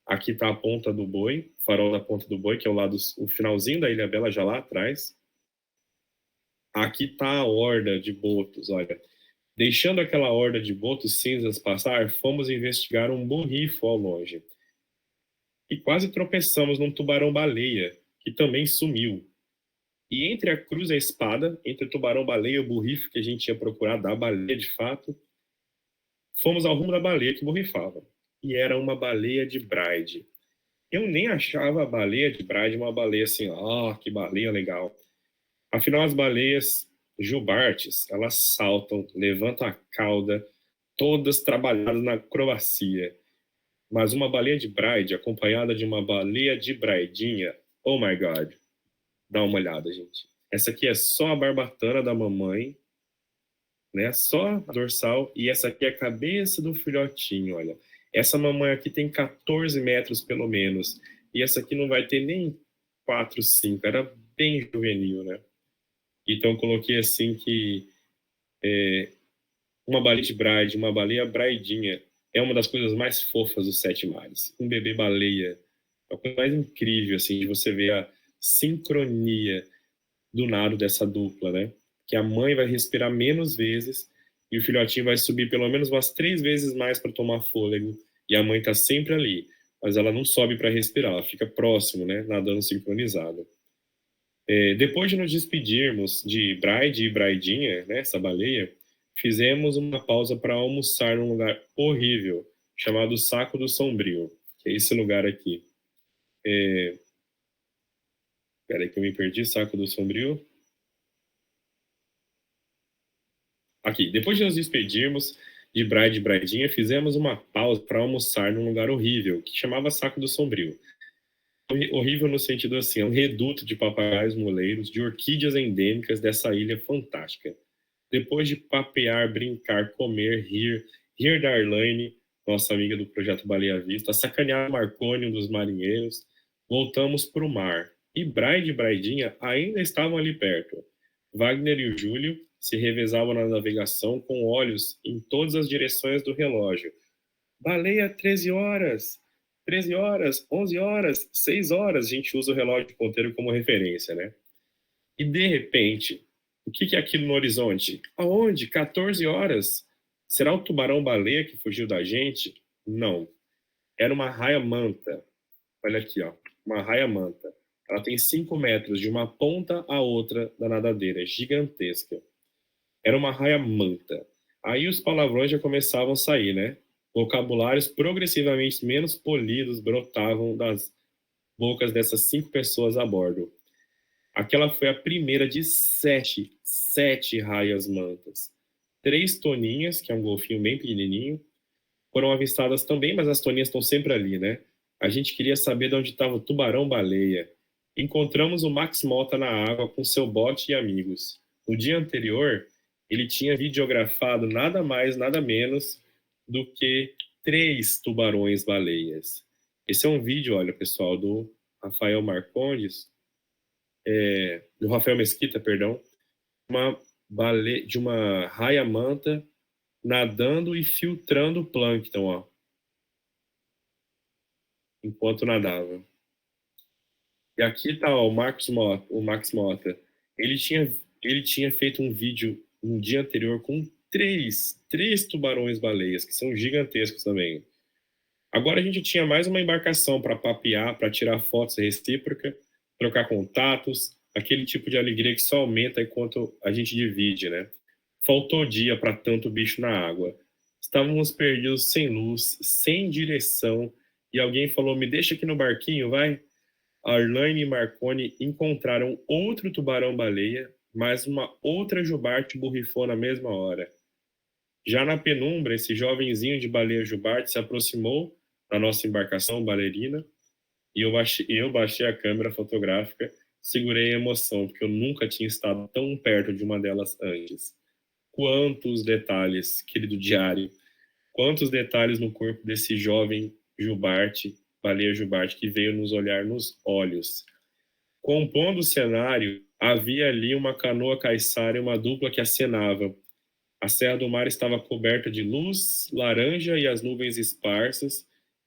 Aqui está a ponta do boi, farol da ponta do boi, que é o finalzinho da Ilha Bela, já lá atrás. Aqui está a horda de botos, olha. Deixando aquela horda de botos cinzas passar, fomos investigar um borrifo ao longe. E quase tropeçamos num tubarão-baleia, que também sumiu. E entre a cruz e a espada, entre o tubarão-baleia e o borrifo que a gente ia procurar da baleia de fato, fomos ao rumo da baleia que borrifava. E era uma baleia de Bride. Eu nem achava a baleia de Bride uma baleia assim, que baleia legal. Afinal, as baleias jubartes, elas saltam, levantam a cauda, todas trabalhadas na acrobacia. Mas uma baleia de Bride, acompanhada de uma baleia de Braidinha, oh my God, dá uma olhada, gente. Essa aqui é só a barbatana da mamãe, né? Só a dorsal, e essa aqui é a cabeça do filhotinho, olha. Essa mamãe aqui tem 14 metros, pelo menos. E essa aqui não vai ter nem 4, 5. Era bem juvenil, né? Então, eu coloquei assim que uma baleia de Bride, uma baleia braidinha, é uma das coisas mais fofas dos 7 mares. Um bebê baleia. É a coisa mais incrível, assim, de você ver a sincronia do nado dessa dupla, né? Que a mãe vai respirar menos vezes e o filhotinho vai subir pelo menos umas 3 vezes mais para tomar fôlego. E a mãe está sempre ali, mas ela não sobe para respirar, ela fica próximo, né? Nadando sincronizado. Depois de nos despedirmos de Bride e Braidinha, né? Essa baleia, fizemos uma pausa para almoçar num lugar horrível chamado Saco do Sombrio, que é esse lugar aqui. Peraí que eu me perdi, Saco do Sombrio. Aqui, depois de nos despedirmos de Bride e Bridinha, fizemos uma pausa para almoçar num lugar horrível, que chamava Saco do Sombrio. Horrível no sentido assim, é um reduto de papagaios moleiros, de orquídeas endêmicas dessa ilha fantástica. Depois de papear, brincar, comer, rir da Arlane, nossa amiga do Projeto Baleia Vista, sacanear Marconi, um dos marinheiros, voltamos para o mar. E Bride e Bridinha ainda estavam ali perto. Wagner e o Júlio se revezavam na navegação com olhos em todas as direções do relógio. Baleia, 13 horas! 13 horas, 11 horas, 6 horas. A gente usa o relógio de ponteiro como referência, né? E de repente, o que é aquilo no horizonte? Aonde? 14 horas? Será o tubarão-baleia que fugiu da gente? Não. Era uma raia-manta. Olha aqui, ó. Uma raia-manta. Ela tem 5 metros de uma ponta à outra da nadadeira. Gigantesca. Era uma raia-manta. Aí os palavrões já começavam a sair, né? Vocabulários progressivamente menos polidos brotavam das bocas dessas 5 pessoas a bordo. Aquela foi a primeira de sete raias-mantas. 3 toninhas, que é um golfinho bem pequenininho, foram avistadas também, mas as toninhas estão sempre ali, né? A gente queria saber de onde estava o tubarão-baleia. Encontramos o Max Mota na água com seu bote e amigos. No dia anterior, ele tinha videografado nada mais, nada menos do que 3 tubarões-baleias. Esse é um vídeo, olha, pessoal, do Rafael Marcondes, do Rafael Mesquita, perdão, de uma raia-manta nadando e filtrando o plâncton, ó, enquanto nadava. E aqui tá, ó, o Max Mota. Ele tinha feito um vídeo no dia anterior com três tubarões-baleias, que são gigantescos também. Agora a gente tinha mais uma embarcação para papear, para tirar fotos recíprocas, trocar contatos, aquele tipo de alegria que só aumenta enquanto a gente divide, né? Faltou dia para tanto bicho na água. Estávamos perdidos sem luz, sem direção, e alguém falou: "Me deixa aqui no barquinho, vai?" Arlane e Marconi encontraram outro tubarão-baleia, mas uma outra jubarte borrifou na mesma hora. Já na penumbra, esse jovenzinho de baleia jubarte se aproximou da nossa embarcação bailarina e eu baixei a câmera fotográfica, segurei a emoção, porque eu nunca tinha estado tão perto de uma delas antes. Quantos detalhes, querido diário, quantos detalhes no corpo desse jovem jubarte, baleia jubarte, que veio nos olhar nos olhos. Compondo o cenário, havia ali uma canoa caiçara e uma dupla que acenava. A Serra do Mar estava coberta de luz laranja e as nuvens esparsas,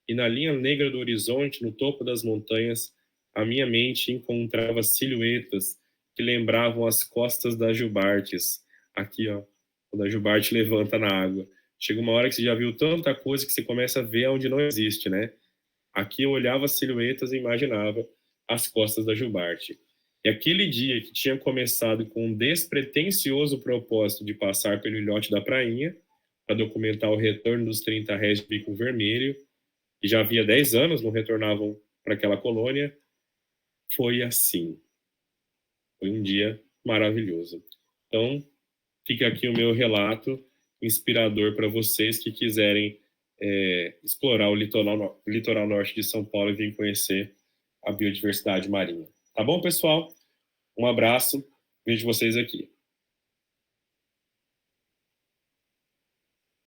e na linha negra do horizonte, no topo das montanhas, a minha mente encontrava silhuetas que lembravam as costas das jubartes. Aqui, ó, quando a jubarte levanta na água. Chega uma hora que você já viu tanta coisa que você começa a ver onde não existe, né? Aqui eu olhava as silhuetas e imaginava as costas da jubarte. E aquele dia que tinha começado com um despretensioso propósito de passar pelo ilhote da prainha, para documentar o retorno dos 30 réis de bico vermelho, que já havia 10 anos não retornavam para aquela colônia, foi assim. Foi um dia maravilhoso. Então, fica aqui o meu relato inspirador para vocês que quiserem explorar o litoral norte de São Paulo e vir conhecer a biodiversidade marinha. Tá bom, pessoal? Um abraço, vejo vocês aqui.